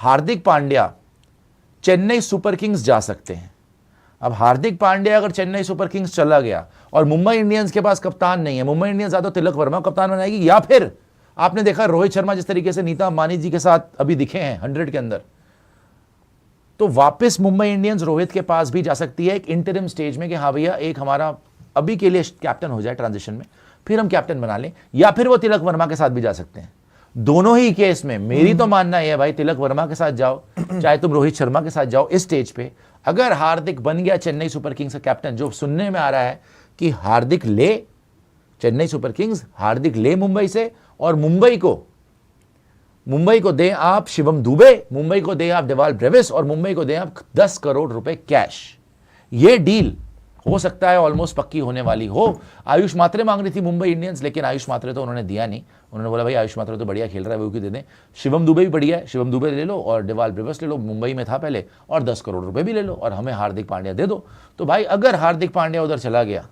Hardik Pandya Chennai super Kings जा सकते हैं। अब हार्दिक पांड्या अगर चेन्नई सुपर किंग्स चला गया और मुंबई इंडियंस के पास कप्तान नहीं है, मुंबई इंडियंस या तो तिलक वर्मा कप्तान बनाएगी, या फिर आपने देखा रोहित शर्मा जिस तरीके से नीता अंबानी जी के साथ अभी दिखे हैं 100 के अंदर, तो वापस मुंबई इंडियंस रोहित के पास भी जा सकती है एक इंटरिम स्टेज में कि हाँ भैया एक हमारा अभी के लिए कैप्टन हो जाए ट्रांजिशन में, फिर हम कैप्टन बना लें, या फिर वो तिलक वर्मा के साथ भी जा सकते हैं। दोनों ही केस में मेरी तो मानना है भाई तिलक वर्मा के साथ जाओ चाहे तुम रोहित शर्मा के साथ जाओ। इस स्टेज पे अगर हार्दिक बन गया चेन्नई सुपर किंग्स का कैप्टन, जो सुनने में आ रहा है कि हार्दिक ले चेन्नई सुपर किंग्स, हार्दिक ले मुंबई से, और मुंबई को दें आप शिवम दुबे, मुंबई को दें आप डेवाल ब्रेविस, और मुंबई को दें आप 10 करोड़ रुपए कैश। ये डील हो सकता है ऑलमोस्ट पक्की होने वाली हो। आयुष मात्रे मांग रही थी मुंबई इंडियंस, लेकिन आयुष मात्रे तो उन्होंने दिया नहीं। उन्होंने बोला भाई आयुष मात्रे तो बढ़िया खेल रहा है, वो क्यों दे दें, शिवम दुबे भी बढ़िया है, शिवम दुबे ले लो और डेवाल ब्रेविस ले लो, मुंबई में था पहले, और 10 करोड़ रुपए भी ले लो और हमें हार्दिक पांड्या दे दो। तो भाई अगर हार्दिक पांड्या उधर चला गया,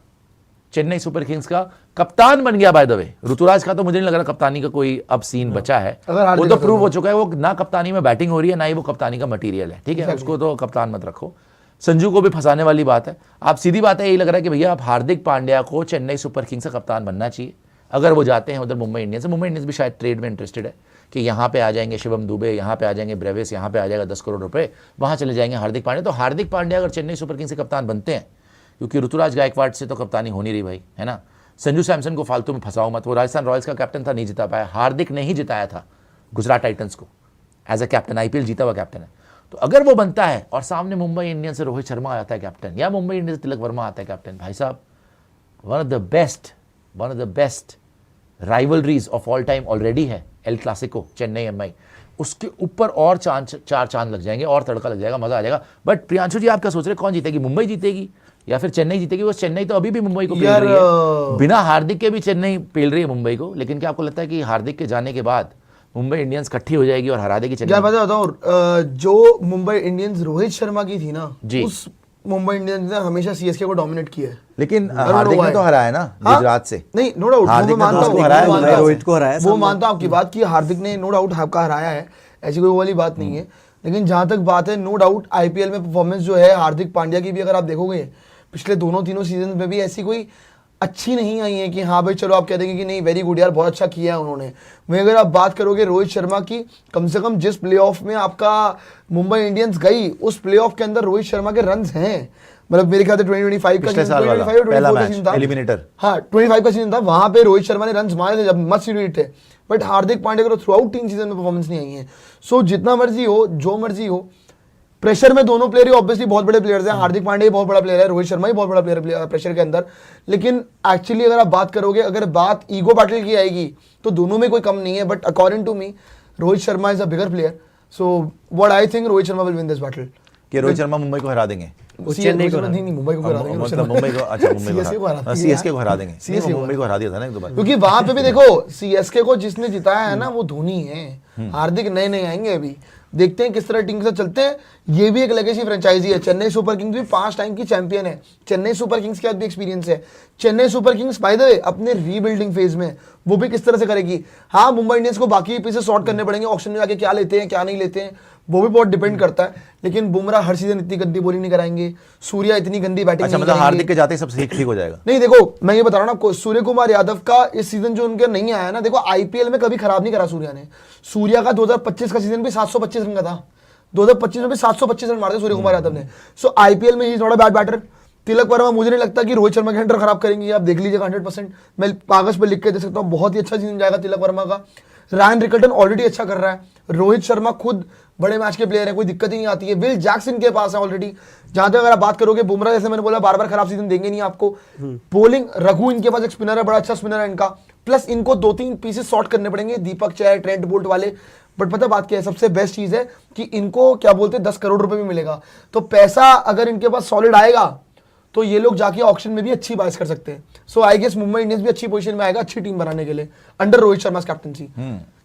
चेन्नई सुपर किंग्स का कप्तान बन गया, बाय द वे ऋतुराज का तो मुझे नहीं लग रहा कप्तानी का कोई अब सीन बचा है, वो तो प्रूव हो चुका है, वो ना कप्तानी में बैटिंग हो रही है ना ही वो कप्तानी का मटीरियल है, ठीक है, उसको तो कप्तान मत रखो। संजू को भी फंसाने वाली बात है। आप सीधी बात है, यही लग रहा है कि भैया आप हार्दिक पांड्या को चेन्नई सुपर किंग्स का कप्तान बनना चाहिए। अगर वो जाते हैं उधर मुंबई इंडियंस, मुंबई इंडियंस भी शायद ट्रेड में इंटरेस्टेड है कि यहाँ पे आ जाएंगे शिवम दुबे, यहाँ पे आ जाएंगे ब्रेविस, यहाँ पे आ जाएगा 10 करोड़ रुपए, वहाँ चले जाएंगे हार्दिक पांड्या। तो हार्दिक पांड्या अगर चेन्नई सुपर किंग्स के कप्तान बनते हैं, क्योंकि ऋतुराज गायकवाड़ से तो कप्तानी हो नहीं रही भाई, है ना, संजू सैमसन को फालतू में फंसाओ मत, वो राजस्थान रॉयल्स का कैप्टन था, नहीं जिता पाया। हार्दिक ने ही जिताया था गुजरात टाइटंस को एज अ कैप्टन, आईपीएल जीता हुआ कैप्टन है। तो अगर वो बनता है और सामने मुंबई इंडियंस से रोहित शर्मा आता है कैप्टन, या मुंबई इंडियंस से तिलक वर्मा आता है कैप्टन, भाई साहब one of the best rivalries of all time already है एल क्लासिको चेन्नई एमआई, उसके ऊपर और चार चांद लग जाएंगे और तड़का लग जाएगा, मजा आ जाएगा। बट प्रियांशु जी आप क्या सोच रहे हैं, कौन जीतेगी, मुंबई जीतेगी या फिर चेन्नई जीतेगी? वो चेन्नई तो अभी भी मुंबई को पेल रही है, बिना हार्दिक के भी चेन्नई पेल रही है मुंबई को, लेकिन क्या आपको लगता है कि हार्दिक के जाने के बाद मुंबई इंडियंस इकट्ठी हो जाएगी और हरा देगी चेन्नई? क्या बताऊं, जो मुंबई इंडियंस रोहित शर्मा की थी ना, उस मुंबई इंडियंस ने हमेशा सीएसके को डोमिनेट किया है, लेकिन हार्दिक ने तो हराया ना गुजरात से। नहीं, नो डाउट, हार्दिक ने तो हराया, रोहित को हराया, वो मानता हूं आपकी बात कि हार्दिक ने नो डाउट आपका हराया है, ऐसी कोई वाली बात नहीं है। लेकिन जहां तक बात है, नो डाउट आईपीएल में परफॉर्मेंस जो है हार्दिक पांड्या की भी अगर आप देखोगे पिछले दोनों तीनों सीजन में भी ऐसी कोई अच्छी नहीं आई है कि हाँ भाई चलो आप कह देंगे कि नहीं वेरी गुड यार बहुत अच्छा किया है उन्होंने। वहीं अगर आप बात करोगे रोहित शर्मा की, कम से कम जिस प्लेऑफ में आपका मुंबई इंडियंस गई उस प्लेऑफ के अंदर रोहित शर्मा के रन्स हैं, मतलब मेरे ख्याल से 2025 का सीजन था, एलिमिनेटर, हाँ 25 का सीजन था, वहां पे रोहित शर्मा ने रन्स मारे थे जब मस्ट सीरीज थे। बट हार्दिक पांड्या को थ्रू आउट 3 सीजन में परफॉर्मेंस नहीं आई है। सो जितना मर्जी हो, जो मर्जी हो, प्रेशर में दोनों प्लेयर ही ऑब्वियसली बहुत बड़े प्लेयर्स हैं। हार्दिक पांड्या भी बहुत बड़ा प्लेयर है, रोहित शर्मा भी बहुत बड़ा प्लेयर है प्रेशर के अंदर। लेकिन एक्चुअली अगर आप बात करोगे, अगर बात ईगो बैटल की आएगी तो दोनों में कोई कम नहीं है। But according to me Rohit Sharma is a bigger player, so what I think Rohit Sharma will win this battle. कि रोहित शर्मा मुंबई को हरा देंगे, चेन्नई को नहीं, मुंबई को हरा देंगे, मतलब मुंबई को, अच्छा मुंबई सीएसके को हरा देंगे, मुंबई को हरा दिया था ना एक दो बार, क्योंकि वहां पे भी देखो सीएसके को जिसने जिताया है ना वो धोनी है। हार्दिक नए आएंगे, अभी देखते हैं किस तरह टीम से चलते हैं। ये भी एक लेगेसी फ्रेंचाइजी है, चेन्नई सुपर किंग्स भी 5 टाइम की चैंपियन है, चेन्नई सुपर किंग्स के बाद भी एक्सपीरियंस है। Chennai super Kings by the way अपने रीबिल्डिंग फेज में, वो भी किस तरह से करेगी। हाँ मुंबई इंडियंस को बाकी पीसेस सॉर्ट करने पड़ेंगे, ऑक्शन में जाके क्या लेते हैं क्या नहीं लेते हैं वो भी बहुत डिपेंड करता है। लेकिन बुमराह हर सीजन इतनी गंदी बॉलिंग नहीं कराएंगे, सूर्या इतनी गंदी बैटिंग अच्छा, मतलब हार्दिक के जाते सब ठीक हो जाएगा? नहीं देखो मैं ये बता रहा हूँ ना, सूर्य कुमार यादव का इस सीजन जो उनके नहीं आया ना, देखो आईपीएल में कभी खराब नहीं करा सूर्या ने। सूर्या का 2025 का सीजन भी 725 रन का था, 2025 में भी 725 रन मारते सूर्य कुमार यादव ने। सो आईपीएल में he is not a bad batter. Tilak Varma मुझे नहीं लगता कि रोहित शर्मा के हैंडल खराब करेंगे, आप देख लीजिएगा 100%। मैं कागज पर लिख के दे सकता हूँ, बहुत ही अच्छा सीजन जाएगा तिलक वर्मा का। रायन रिकल्टन ऑलरेडी अच्छा कर रहा है, रोहित शर्मा खुद बड़े मैच के प्लेयर है, कोई दिक्कत ही नहीं आती है। विल जैक्सन के पास है ऑलरेडी। जहां तक अगर आप बात करोगे बुमराह, जैसे मैंने बोला बार बार खराब सीजन देंगे नहीं आपको। बॉलिंग रघु इनके पास एक स्पिनर है, बड़ा अच्छा स्पिनर है इनका, प्लस इनको 2-3 पीसेस सॉर्ट करने पड़ेंगे, दीपक चहर, ट्रेंट बोल्ट वाले। बट पता बात क्या है, सबसे बेस्ट चीज है कि इनको क्या बोलते हैं 10 करोड़ रुपए भी मिलेगा। तो पैसा अगर इनके पास सॉलिड आएगा तो ये लोग जाके ऑक्शन में भी अच्छी बाइस कर सकते हैं। सो आई गेस मुंबई इंडियंस भी अच्छी पोजीशन में आएगा अच्छी टीम बनाने के लिए अंडर रोहित शर्मा कैप्टनसी।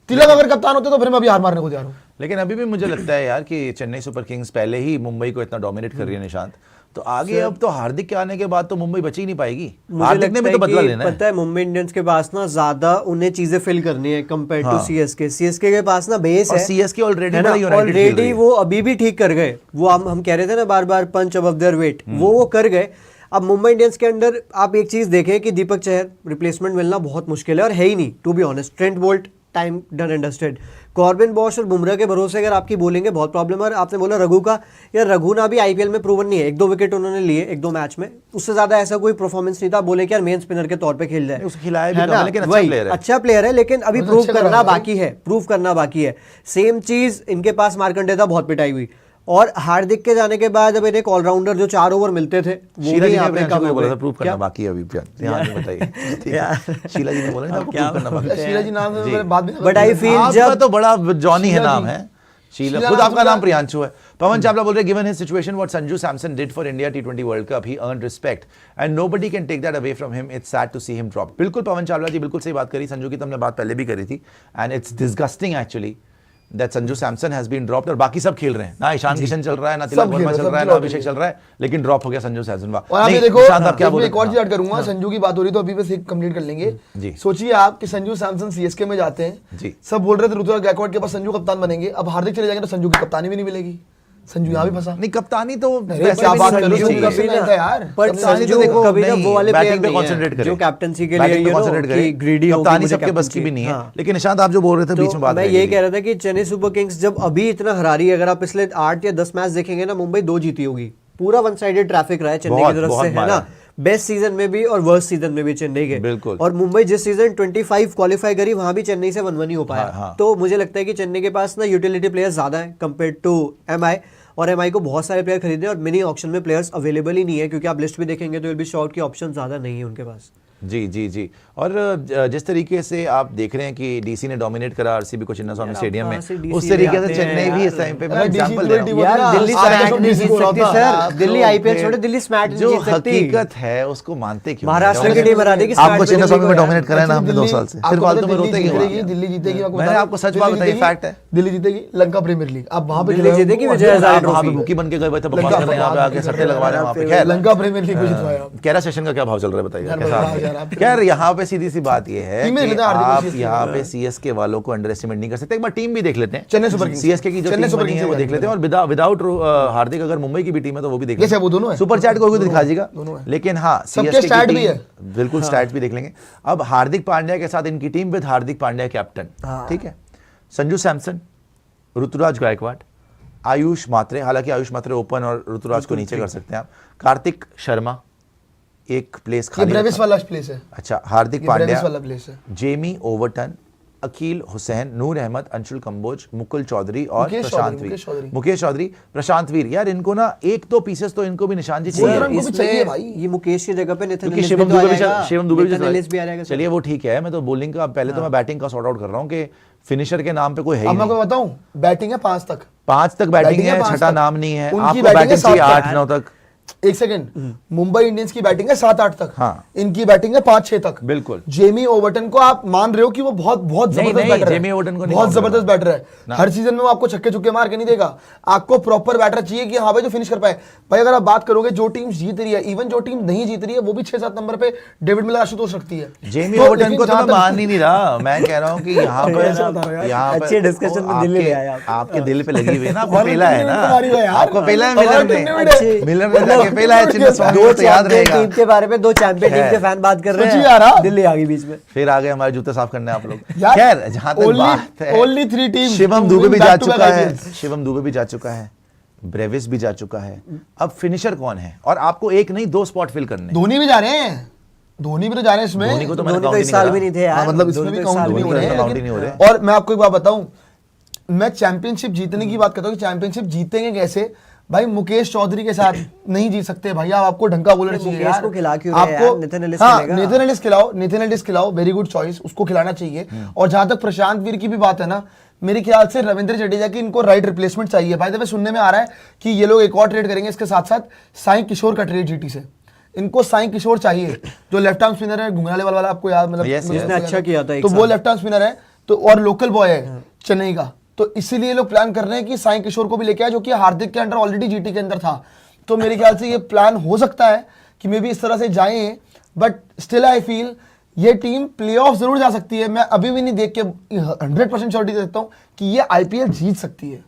तिलक अगर कप्तान होते तो फिर मैं अभी हार मारने को तैयार हूं। लेकिन अभी भी मुझे लगता है यार कि चेन्नई सुपर किंग्स पहले ही मुंबई को इतना डोमिनेट कर रही है निशांत, तो आगे अब तो हार्दिक के आने के बाद तो मुंबई बची ही नहीं पाएगी। हार्दिक ने भी तो बदला लेना है। पता है मुंबई इंडियंस के पास ना ज्यादा उन्हें चीजें फिल करनी है कंपेयर टू सीएसके के पास ना बेस है। सीएसके ऑलरेडी ऑलरेडी वो अभी भी ठीक कर गए, वो हम कह रहे थे ना बार बार पंच अबव देयर वेट, वो कर गए। अब मुंबई इंडियंस के अंदर आप एक चीज देखें कि दीपक चहर रिप्लेसमेंट मिलना बहुत मुश्किल है और है ही नहीं, to be honest. Trent Boult time done and dusted. Corbin Bosch और बुमराह के भरोसे अगर आपकी बोलेंगे बहुत प्रॉब्लम है। और आपने बोला रघु का, यार रघु ना भी आईपीएल में प्रूवन नहीं है, 1-2 विकेट उन्होंने लिए 1-2 मैच में, उससे ज्यादा ऐसा कोई परफॉर्मेंस नहीं था बोले कि यार मेन स्पिनर के तौर पे खेल जाए। उसको खिलाया भी कम, लेकिन अच्छा प्लेयर है। अच्छा प्लेयर है लेकिन अभी प्रूव करना बाकी है, प्रूव करना बाकी है। सेम चीज इनके पास मार्कंडे था, बहुत पिटाई हुई। और हार्दिक के जाने के बाद अब एक ऑलराउंडर जो 4 ओवर मिलते थे वो भी यहाँ पे कम हो गए। प्रूव करना बाकी है अभी, ध्यान नहीं बताइए। शीला जी ने बोला ना, प्रूव करना बाकी है। शीला जी नाम से मैंने बात भी बट आई फील आपका तो बड़ा जॉनी है नाम है शीला, खुद आपका नाम प्रियांशु है। पवन चावला बोल रहे given his situation what Sanju Samson did for India T20 world cup he earned respect and nobody can take that away from him, it's sad to see him drop. बिल्कुल पवन चावला जी बिल्कुल सही बात करी, संजू की तो हमने बात पहले भी करी थी and it's disgusting actually that Sanju Samson has been dropped और बाकी सब खेल रहे हैं ना, ईशान किशन चल रहा है ना, तिलक वर्मा चल रहा है ना, अभिषेक चल रहा है, लेकिन ड्रॉप हो गया संजू सैमसन। और आप ये देखो, एक और चीज ऐड करूंगा, संजू की बात हो रही तो अभी बस एक कंप्लीट कर लेंगे। सोचिए आप कि संजू सैमसन सीएसके में जाते हैं, सब बोल रहे थे ऋतुराज गायकवाड के पास संजू कप्तान बनेंगे, अब हार्दिक चले जाएंगे तो संजू की कप्तानी भी नहीं मिलेगी। संजू यहाँ भी फंसा नहीं, कप्तानी तो क्या बात कर रहे हो, कभी ना यार, पर संजू कभी ना वो वाले प्लेयर पे कंसंट्रेट करे जो कैप्टनसी के लिए कंसंट्रेट करे, ग्रीडी हो, कप्तानी सबके बस की भी नहीं है। लेकिन निशांत आप जो बोल रहे थे बीच में बात, मैं ये कह रहा था कि चेन्नई सुपर किंग्स जब अभी इतना हरा रही है, अगर आप पिछले 8 या 10 मैच देखेंगे ना, मुंबई 2 जीती होगी। पूरा वन साइडेड ट्रैफिक रहा है चेन्नई की तरफ से, है ना, बेस्ट सीजन में भी और वर्स्ट सीजन में भी चेन्नई के। बिल्कुल। और मुंबई जिस सीजन 25 क्वालिफाई करी वहां भी चेन्नई से 1-1 ही हो पाया। तो मुझे लगता है कि चेन्नई के पास ना यूटिलिटी प्लेयर्स ज्यादा है कंपेयर टू एमआई, और एमआई को बहुत सारे प्लेयर खरीदने और मिनी ऑक्शन में प्लेयर्स अवेलेबल ही नहीं है, क्योंकि आप लिस्ट भी देखेंगे तो विल बी शॉर्ट की ऑप्शन ज्यादा नहीं है उनके पास। जी जी जी। और जिस तरीके से आप देख रहे हैं कि डीसी ने डोमिनेट करा आरसीबी को चिन्नास्वामी स्टेडियम में, उस तरीके से चेन्नई भी इस टाइम पे एग्जांपल दे रहा यार, दिल्ली स्मैट नहीं जीत सकती सर, दिल्ली आईपीएल छोड़े दिल्ली स्मैट नहीं जो जीत सकती। हकीकत है उसको मानते क्यों? महाराष्ट्र की टीम हरा देगी, आपको चिन्नास्वामी में डोमिनेट करा है ना हमने 2 साल से, फिर फालतू में रोते क्यों? दिल्ली जीतेगी, मैंने आपको सच बात बताई, फैक्ट है। दिल्ली जीतेगी लंका प्रीमियर लीग, अब वहां पे दिल्ली जीतेगी, विजय हजारे वहां पे भूखी बन के गए थे, बकवास कर रहे हैं, यहाँ पे आके सट्टे लगवा रहे हैं वहां पे। खैर लंका प्रीमियर लीग को जितवाया। कैरा सेशन का क्या भाव चल रहा है बताइए कैसा? खैर यहाँ पे सीधी सी बात ये है कि आप यहाँ पे सीएसके वालों को अंडर एस्टिमेट नहीं कर सकते। एक बार टीम भी देख लेते हैं, चेन्नई सुपर किंग्स सीएसके की जो टीम बनी है वो देख लेते हैं, और विदाउट हार्दिक अगर मुंबई की भी टीम है तो वो भी देख लेते हैं। वो दोनों है, सुपर चैट को दिखा दीजिएगा, लेकिन हाँ सीएसके की स्टैट भी है, बिल्कुल स्टैट्स भी देख लेंगे। अब हार्दिक पांड्या के साथ इनकी team with Hardik Pandya captain, ठीक है, संजू सैमसन, ऋतुराज गायकवाड, आयुष मात्रे, हालांकि आयुष मात्रे ओपन और ऋतुराज को नीचे कर सकते हैं आप, कार्तिक शर्मा एक प्लेस खाली, ब्रेविस वाला प्लेस है। अच्छा, हार्दिक पांड्या वाला प्लेस है, जेमी ओवरटन, अकील हुसैन, नूर अहमद, अंशुल कंबोज, मुकुल चौधरी और प्रशांत वीर, मुकेश चौधरी, प्रशांत वीर। यार इनको ना 1-2 पीसेस तो इनको भी निशान जी चाहिए। ये मुकेश की जगह पे नितिन शिवम दुबे भी आ जाएगा। चलिए वो ठीक है, मैं तो बॉलिंग का पहले तो मैं बैटिंग का सॉर्ट आउट कर रहा हूँ कि फिनिशर के नाम पे कोई है ही नहीं। मैं आपको बताऊं, बैटिंग है 5 तक बैटिंग है, छठा नाम नहीं है, आपको बैटिंग चाहिए 8-9 तक। एक सेकंड, मुंबई इंडियंस की बैटिंग है 7-8 तक, हाँ, इनकी बैटिंग है 5-6 तक। बिल्कुल। जेमी ओवरटन को आप मान रहे हो कि वो बहुत जबरदस्त बैटर है, जेमी ओवरटन को बहुत जबरदस्त बैटर है, हर सीजन में वो आपको छक्के चुक्के मार के नहीं देगा, आपको प्रॉपर बैटर चाहिए कि हाँ भाई जो फिनिश कर पाए। भाई अगर आप बात करोगे जो टीम जीत रही है, इवन जो टीम नहीं जीत रही है वो भी 6-7 नंबर पे डेविड मिलर, आशुतोष रखती है। जेमी ओवरटन को तो मैं मान ही नहीं रहा, मैं कह रहा हूँ कि यहाँ पर अच्छी डिस्कशन में दिल्ली ले आया, आपके दिल पे लगी हुई है ना, आपको पहला है ना, आपको पहला है मिलर ने पहला है। टीम के बारे में 2 चैंपियन टीम के फैन बात कर रहे हैं, दिल्ली आ गई बीच में, फिर आ गए हमारे जूते साफ करने आप लोग। खैर जहां तक बात है, ओनली 3 टीम, शिवम दुबे भी जा चुका है, शिवम दुबे भी जा चुका है, ब्रेविस भी जा चुका है, अब फिनिशर कौन है? और आपको एक नहीं 2 स्पॉट फिल करने। धोनी भी जा रहे हैं, धोनी भी तो जा रहे हैं इसमें, धोनी को तो मैंने इस साल भी नहीं थे यार, मतलब इसमें भी काउंट नहीं हो रहे हैं। और मैं आपको एक बात बताऊं, मैं चैंपियनशिप जीतने की बात करता हूँ कि चैंपियनशिप जीतेंगे कैसे भाई? मुकेश चौधरी के साथ नहीं जीत सकते भाई, आपको ढंग का बॉलर चाहिए यार। को खिला क्यों रहे हैं यार? नितिन एलिस खिलाओ, वेरी गुड चॉइस, उसको खिलाना चाहिए। और जहां तक प्रशांत वीर की भी बात है ना, मेरे ख्याल से रविंद्र जडेजा की इनको राइट रिप्लेसमेंट चाहिए। भाई देखो सुनने में आ रहा है कि ये लोग एक और ट्रेड करेंगे इसके साथ साथ साई किशोर का ट्रेड जीटी से, इनको साई किशोर चाहिए जो लेफ्ट आर्म स्पिनर है, घुंघराले वाला, आपको याद, मतलब अच्छा किया था, तो वो लेफ्ट आर्म स्पिनर है, तो और लोकल बॉय है चेन्नई का, तो इसीलिए लोग प्लान कर रहे हैं कि साई किशोर को भी लेके आए, जो कि हार्दिक के अंडर ऑलरेडी जीटी के अंदर था। तो मेरे ख्याल से ये प्लान हो सकता है कि मे भी इस तरह से जाएं, बट स्टिल आई फील ये टीम प्लेऑफ जरूर जा सकती है। मैं अभी भी नहीं देख के 100% श्योरिटी देता हूँ कि ये आईपीएल जीत सकती है।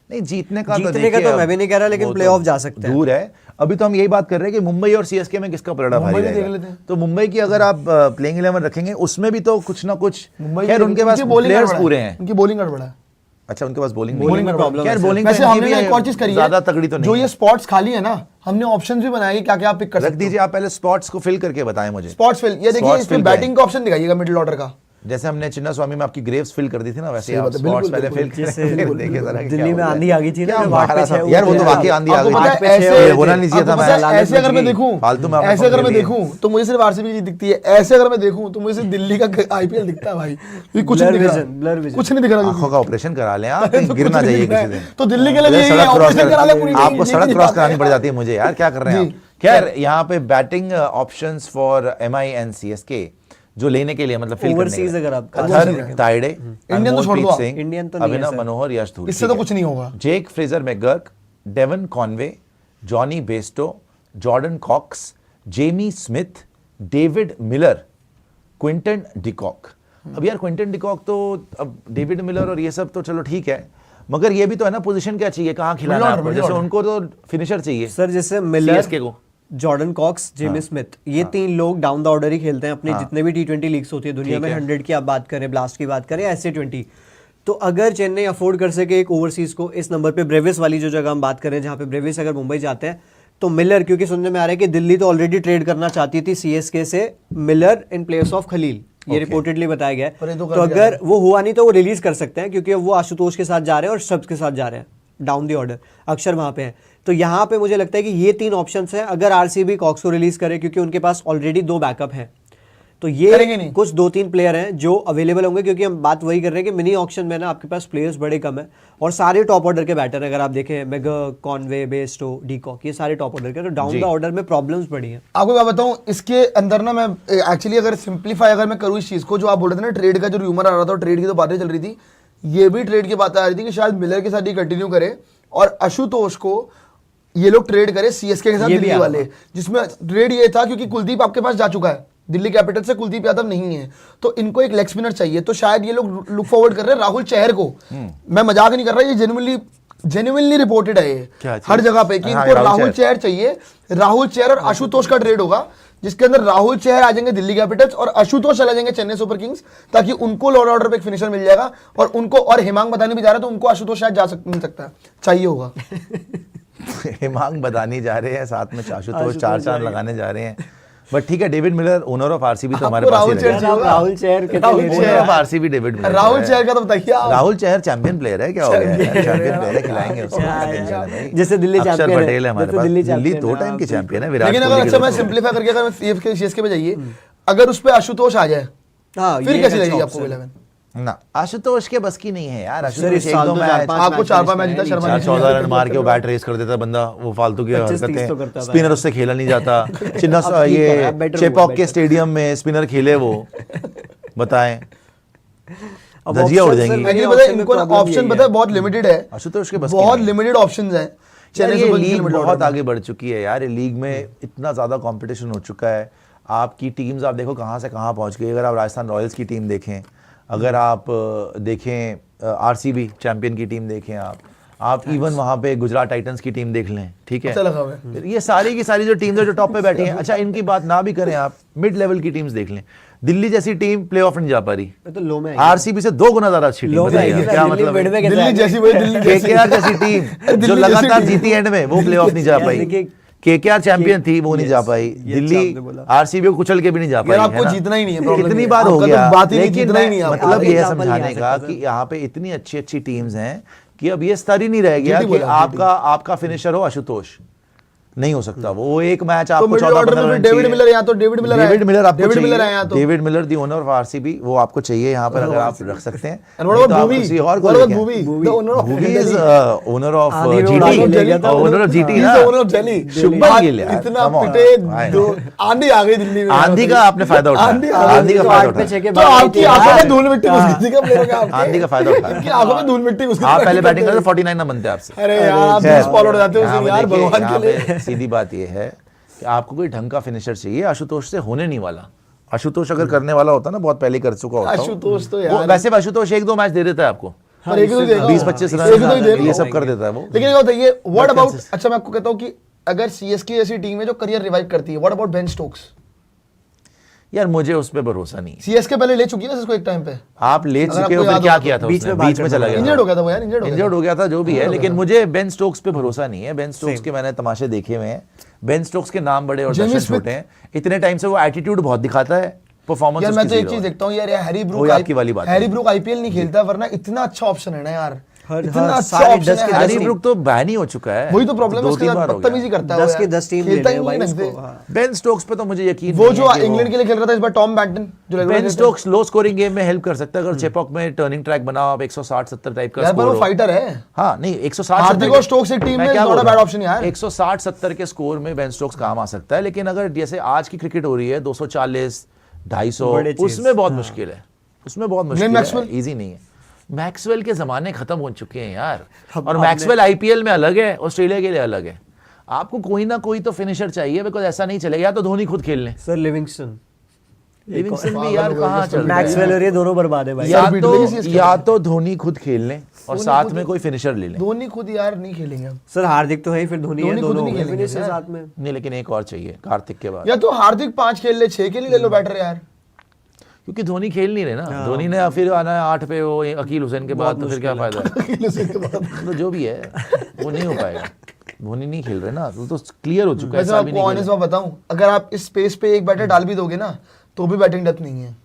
नहीं, जीतने का जीतने का तो मैं भी नहीं कह रहा, लेकिन वो प्लेऑफ तो जा सकते हैं। दूर है। अभी तो हम यही बात कर रहे हैं कि मुंबई और सीएसके में किसका पलड़ा भारी मुंबई भी देख रहेगा। लेते हैं। तो मुंबई की अगर आप प्लेइंग 11 रखेंगे उसमें भी तो कुछ ना कुछ, मुंबई खैर उनके पास प्लेयर्स पूरे हैं। उनकी बॉलिंग गड़बड़ा है। अच्छा, उनके पास बॉलिंग Bowling में problem खैर है, बॉलिंग वैसे हमने एक और चीज करी है, ज्यादा तगड़ी तो नहीं जो है। ये स्पॉट्स खाली है ना, हमने ऑप्शंस भी बनाए क्या क्या आप पिक कर रख सकते हो। दीजिए, आप पहले स्पॉट्स को फिल करके बताएं मुझे। स्पॉट्स फिल, ये देखिए Spots इसमें fill बैटिंग का ऑप्शन दिखाइएगा मिडिल ऑर्डर का। जैसे हमने चिन्ना स्वामी में आपकी ग्रेव्स फिल कर दी थी ना, वैसे सही आप बात है, स्पॉट्स बिल्कुल, पहले फिल बिल्कुल, जैसे देखिए जरा कि दिल्ली क्या में होता है। आंधी आ गई थी ना, क्या जब आठ पे मारा था। छह यार वो तो उतरे वाकई थे। आंधी आ आपको गई पता थी। है छह ये होना नहीं चाहिए था। आपको पता है, मैं ऐसे अगर मैं देखूं, फालतू में आपने ऐसे अगर पकड़ मैं लिया। देखूं तो मुझे सिर्फ आरसीबी की दिखती है। ऐसे अगर मैं देखूं तो मुझे सिर्फ दिल्ली का आईपीएल दिखता है भाई। ये कुछ नहीं Blur दिख vision, blur रहा, vision। कुछ नहीं दिख रहा। आंखों का ऑपरेशन करा लें आप, तो गिर कुछ ना नहीं जाइए दिख रहा किसी है। दिन। तो दिल्ली के लिए मुझे यही सड़क है, क्रॉस ऑपरेशन करा ले पूरी टीम, आपको ये सड़क चीज़ क्रॉस बात करानी है। पड़ जाती है मुझे यार, क्या कर रहे हैं जी। आप। खैर यहाँ पे batting options for MI and CSK जो लेने के लिए, मतलब फिल करने के Overseas लिए, अगर आप अतहर तायडे, इंडियन तो छोड़ दो अनमोलप्रीत आप। सिंह, इंडियन तो नहीं है अभिनव सर। मनोहर, यश धूल, इससे तो कुछ नहीं होगा। Jake Fraser McGurk, Devon Conway, Jonny Bairstow, Jordan Cox, Jamie Smith, David Miller, Quinton de Kock. अब यार क्विंटन डिकॉक तो, अब डेविड मिलर और ये सब तो चलो ठीक है, मगर ये भी तो है ना, पोजीशन क्या चाहिए, कहाँ खिलाना है आपको। जैसे उनको तो फिनिशर चाहिए सर जैसे मिलर, CSK को। जॉर्डन कॉक्स, जेमी स्मिथ, ये तीन लोग डाउन द ऑर्डर ही खेलते हैं अपने जितने भी T20 लीग्स होती है दुनिया में। 100 की आप बात करें, ब्लास्ट की बात करें, SA20, तो अगर चेन्नई अफोर्ड कर सके एक ओवरसीज को इस नंबर पे, ब्रेविस वाली जो जगह हम बात करें जहाँ पे ब्रेविस अगर मुंबई जाते हैं, तो मिलर, क्योंकि सुनने में आ रहा है कि दिल्ली तो ऑलरेडी ट्रेड करना चाहती थी CSK से Miller in place of Khaleel, ये रिपोर्टेडली बताया गया पर ये है। तो तो कर दिया अगर वो हुआ नहीं तो वो रिलीज कर सकते हैं, क्योंकि वो आशुतोष के साथ जा रहे हैं और शब्द के साथ जा रहे हैं डाउन दी ऑर्डर, अक्षर वहां पे है। तो यहाँ पे मुझे लगता है कि ये तीन ऑप्शंस हैं अगर आरसीबी कॉक्स को रिलीज करे, क्योंकि उनके पास ऑलरेडी 2 बैकअप हैं। तो करेंगे ये नहीं। कुछ 2-3 प्लेयर हैं जो अवेलेबल होंगे, क्योंकि हम बात वही कर रहे हैं कि मिनी ऑक्शन में ना आपके पास प्लेयर्स बड़े कम है और सारे टॉप ऑर्डर के बैटर हैं। अगर आप देखें मैकगर्क, कॉनवे, बेस्टो, डीकॉक, ये सारे टॉप ऑर्डर के, तो डाउन द ऑर्डर में प्रॉब्लम्स बड़ी हैं। आपको क्या बताऊं, इसके अंदर ना मैं एक्चुअली अगर सिंप्लीफाई अगर मैं करूं इस चीज को, जो आप बोल रहे थे ना ट्रेड का जो र्यूमर आ रहा था, ट्रेड की तो बातें चल रही थी, ये भी ट्रेड की बातें आ रही थी कि शायद मिलर के साथ ही कंटिन्यू करे और आशुतोष को ये लोग ट्रेड करे सीएसके के साथ ये भी दिल्ली आ रहा वाले, जिसमें ट्रेड ये था क्योंकि कुलदीप आपके पास जा चुका है, दिल्ली कैपिटल से कुलदीप यादव नहीं है, तो इनको एक लेग स्पिनर चाहिए। तो शायद ये लोग लुक फॉरवर्ड कर रहे हैं राहुल चहर को। मैं मजाक नहीं कर रहा, ये जेन्युइनली रिपोर्टेड है ये हर जगह पे कि इनको राहुल चहर चाहिए। राहुल चहर और आशुतोष का ट्रेड होगा, जिसके अंदर राहुल चहर आ जाएंगे दिल्ली कैपिटल्स और आशुतोष चला जाएंगे चेन्नई सुपर किंग्स, ताकि उनको लॉ ऑर्डर पे एक फिनिशर मिल जाएगा और उनको, और हिमांग बताने भी जा रहा है तो उनको आशुतोष शायद मिल सकता है, चाहिए होगा। हिमांग बदानी जा रहे हैं, साथ में आशुतोष 4 चांद लगाने जा रहे हैं। बट ठीक है, David Miller owner of RCB तो हमारे पास ही रहेगा। राहुल चहर के owner of RCB David Miller. Rahul Chahar का तो बताइए आप। राहुल चहर चैंपियन प्लेयर है, क्या हो गया यार, चैंपियन प्लेयर है, खिलाएंगे उसको। जैसे दिल्ली अक्षर चैंपियन है, पटेल है हमारे जैसे पास, दिल्ली दिल्ली चैंपियन 2 है, टाइम की आप चैंपियन है। विराट लेकिन कोहली अगर के अच्छा मैं तो- सिंप्लीफाई करके अगर सीएसके पे जाइए, अगर उस पे आशुतोष आ जाए हाँ, फिर ये कैसे अच्छा लगेगी option आपको है। 11? ना, आशुतोष के बस की नहीं है यार। सर, आशुतोष इस एक साल दो तो मैच 4-5 आपको 4-5 मैच जीता, शर्मा जी 14 रन मार के वो बैट रेस कर देता बंदा, वो फालतू की 25-30 तो हरकतें, करता था। स्पिनर उससे खेला नहीं जाता। चिन्ना अब ठीक है, ये अब better चेपॉक हुआ, के better। स्टेडियम में स्पिनर खेले वो, बताएं अब धजिया उड़ option जाएंगी। सर, एक्चुअली मेरे पता है option में इनको problem ऑप्शन यही पता है बहुत लिमिटेड है, आशुतोष के बस की बहुत नहीं है। लिमिटेड ऑप्शंस हैं। यार चेन्नई ये सुपर लीग किंग्स बहुत आगे बढ़ चुकी है यार, ये लीग में इतना ज़्यादा कंपटीशन हो चुका है। आपकी टीम्स आप देखो कहाँ से कहाँ पहुँच गई। अगर आप राजस्थान रॉयल्स की टीम देखें, अगर आप देखें आरसीबी चैंपियन की टीम देखें, आप इवन वहाँ पे गुजरात टाइटंस की टीम देख लें, ठीक है। अच्छा लगा हमें। ये सारी की सारी जो टीम्स है जो टॉप पे बैठी हैं, अच्छा इनकी बात ना भी करें, आप मिड लेवल की टीम्स देख लें। दिल्ली जैसी टीम प्लेऑफ नहीं जा पा रही, तो लो में आरसीबी से 2 गुना ज्यादा अच्छी टीम। लो में बताइए क्या मतलब है? दिल्ली जैसी वही दिल्ली जैसी केकेआर जैसी टीम जो दिल्ली जैसी लगातार टीम। जीती एंड में, वो प्लेऑफ नहीं जा यार पाई। देखिए, केकेआर चैंपियन थी, वो नहीं जा पाई। ये दिल्ली आपने बोला। आरसीबी को कुचल के भी नहीं जा पाई। यार आपको है ना? जीतना ही नहीं है, problem इतनी ये है। बार हो आपका तो गया, बात ही नहीं, लेकिन जीतना ही नहीं है मतलब आपका। ये example नहीं आ समझाने का सकता कि यहाँ पे इतनी अच्छी अच्छी टीम्स हैं कि अब ये स्तर ही नहीं रह गया जीटी कि बोला, आपका फिनिशर हो आशुतोष। नहीं हो सकता वो एक मैच आपको मिडिल 14 ऑर्डर में 15 फिर रन डेविड चाहिए। मिलर या तो डेविड मिलर डेविड मिलर आपको डेविड चाहिए। मिलर आया तो David Miller the owner of RCB, वो आपको चाहिए यहाँ पर, अगर आप रख सकते हैं। And what about नहीं तो आप Bhuvi? किसी और को What about लेके Bhuvi? आएं। The owner of Bhuvi is Delhi. owner of आंधी में GT, उड़ा के ले गया था। owner of GT He's ना। the owner of Delhi. Shubman Gill यार, इतना come on, पिटे भाई। दो आंधी आ गई दिल्ली में। आंधी का आपने फायदा उठाया, आंधी आ गई। आंधी का तो फायदा 8 पे 6 उठाया, के तो बाद आपकी आंखों में धूल मिट्टी घुस गई थी क्या प्लेयरों के आपके? आंधी का फायदा इनकी उठाया। आंखों में धूल मिट्टी घुस गई। आप पहले बैटिंग करते 49 ना बनते आपसे। अरे यार आप खैर, 20 फॉलो हो जाते हो यहाँ उसमें पे यार, देखिए, भगवान यहाँ के लिए। पे सीधी बात ये है कि आपको कोई ढंग का फिनिशर चाहिए, आशुतोष से होने नहीं वाला। आशुतोष अगर करने वाला होता ना, बहुत पहले कर चुका होता। आशुतोष तो वो यार वैसे भी आशुतोष 1-2 मैच दे देता है आपको, पर एक ही तो देगा। 20-25 एक ही तो ही रन, देगा। ये सब कर देता है वो। लेकिन ये बताइए व्हाट अबाउट, अच्छा मैं आपको कहता हूँ कि अगर सीएसके जैसी टीम है जो करियर रिवाइव करती है, व्हाट अबाउट बेन स्टोक्स? यार मुझे उस पर भरोसा नहीं है। सीएसके पहले ले चुकी है ना इसको एक टाइम पे, आप ले अगर चुके हो, आपको फिर याद क्या हो तो। किया था बीच उसने? में बीच में चला गया इंजर्ड था। हो गया था वो यार, इंजर्ड हो गया था, जो भी है, लेकिन मुझे बेन स्टोक्स पे भरोसा नहीं है। बेन स्टोक्स के मैंने तमाशे देखे हुए हैं। बेन स्टोक्स के नाम बड़े और जेमी दर्शन स्मिथ। छोटे हैं। इतने टाइम से वो एटीट्यूड बहुत दिखाता है, परफॉर्मेंस यार मैं तो उसकी एक zero चीज है। देखता हूँ यार, हैरी वही ब्रूक आपकी वाली बात है। हैरी ब्रूक आईपीएल नहीं खेलता, वरना इतना अच्छा ऑप्शन है ना यार, हर इतना अच्छा सारे ऑप्शन 10 है के हैरी हैरी ब्रूक। ब्रूक तो बैन ही हो चुका है। वही तो प्रॉब्लम है, दो उसके तीन साथ बार हो बदतमीजी गया। करता है 10 वो की यार। 10 टीम ले खेलता ले ही भाई नहीं उसको। लगते। हाँ। बेन स्टोक्स पे तो मुझे यकीन वो नहीं जो है कि इंग्लैंड के लिए खेल रहा था इस बार, टॉम बैटन जो regular बेन खेलता है। स्टोक्स लो स्कोरिंग गेम में हेल्प कर सकता है। अगर चेपॉक में टर्निंग ट्रैक बनाओ आप, 160-70 टाइप का यार पर स्कोर वो हो। फाइटर है। हाँ नहीं, 160 हार्दिक और स्टोक्स एक टीम मैं में क्या is बोल not a रहा bad हूँ? option यार। 160-70 के स्कोर में बेन स्टोक्स काम आ सकता है, लेकिन अगर जैसे आज की क्रिकेट हो रही है 240, 250, बड़े चीज। उसमें बहुत मुश्किल है, उसमें बहुत मुश्किल है, मैक्सवेल? इजी नहीं है। मैक्सवेल के जमाने खत्म हो चुके हैं यार, अब और आपने- मैक्सवेल आईपीएल में अलग है, ऑस्ट्रेलिया के लिए अलग है। आपको कोई ना कोई तो फिनिशर चाहिए, बिकॉज ऐसा नहीं चलेगा। या तो धोनी खुद खेल लें, सर लिविंगस्टन, लिविंगस्टन भी यार कहाँ चल रहा है? मैक्सवेल और ये दोनों बर्बाद है भाई। या यार, तो बीट लेगी CSK या तो धोनी खुद खेल लें और धोनी साथ खुद- में कोई फिनिशर ले लें। धोनी खुद यार नहीं खेलेंगे अब। सर हार्दिक तो है ही, फिर धोनी है, धोनी खुद दोनों नहीं हो गए खेलेंगे फिनिशर यार। साथ में। नहीं, लेकिन एक और चाहिए कार्तिक के बाद, या तो हार्दिक 5 खेल ले, 6 खेल ही ले लो, बेटर यार। क्योंकि धोनी खेल नहीं रहे ना। धोनी ने फिर आना है 8 पे, वो अकील हुसैन के बाद, तो फिर क्या फायदा है? तो जो भी है वो नहीं हो पाएगा। धोनी नहीं खेल रहे ना, तो क्लियर हो चुका है। वैसे आपको ऑनेस्ट बात बताऊं, अगर आप इस स्पेस पे एक बैटर डाल भी दोगे ना, तो भी बैटिंग डेप्थ नहीं है,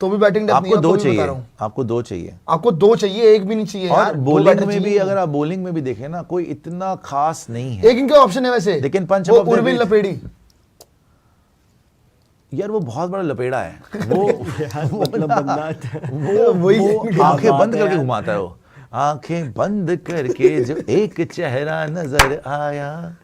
तो भी बैटिंग डेप्थ नहीं आपको है। 2 तो भी बता चाहिए, रहा हूं। आपको 2 चाहिए। आपको 2 चाहिए, एक भी नहीं चाहिए और यार। दो बॉलिंग बैटर में भी, चाहिए। अगर आप बॉलिंग में भी देखें ना, कोई इतना खास नहीं है। एक इनका ऑप्शन है वैसे, लेकिन पंच वो above the उर्विन weight- लपेड़ी। यार वो बहुत बड़ा लपेड़ा है वो। मतलब बंदा वही वो आंखें बंद करके घुमाता है वो। आंखें बंद करके जो एक चेहरा नजर आया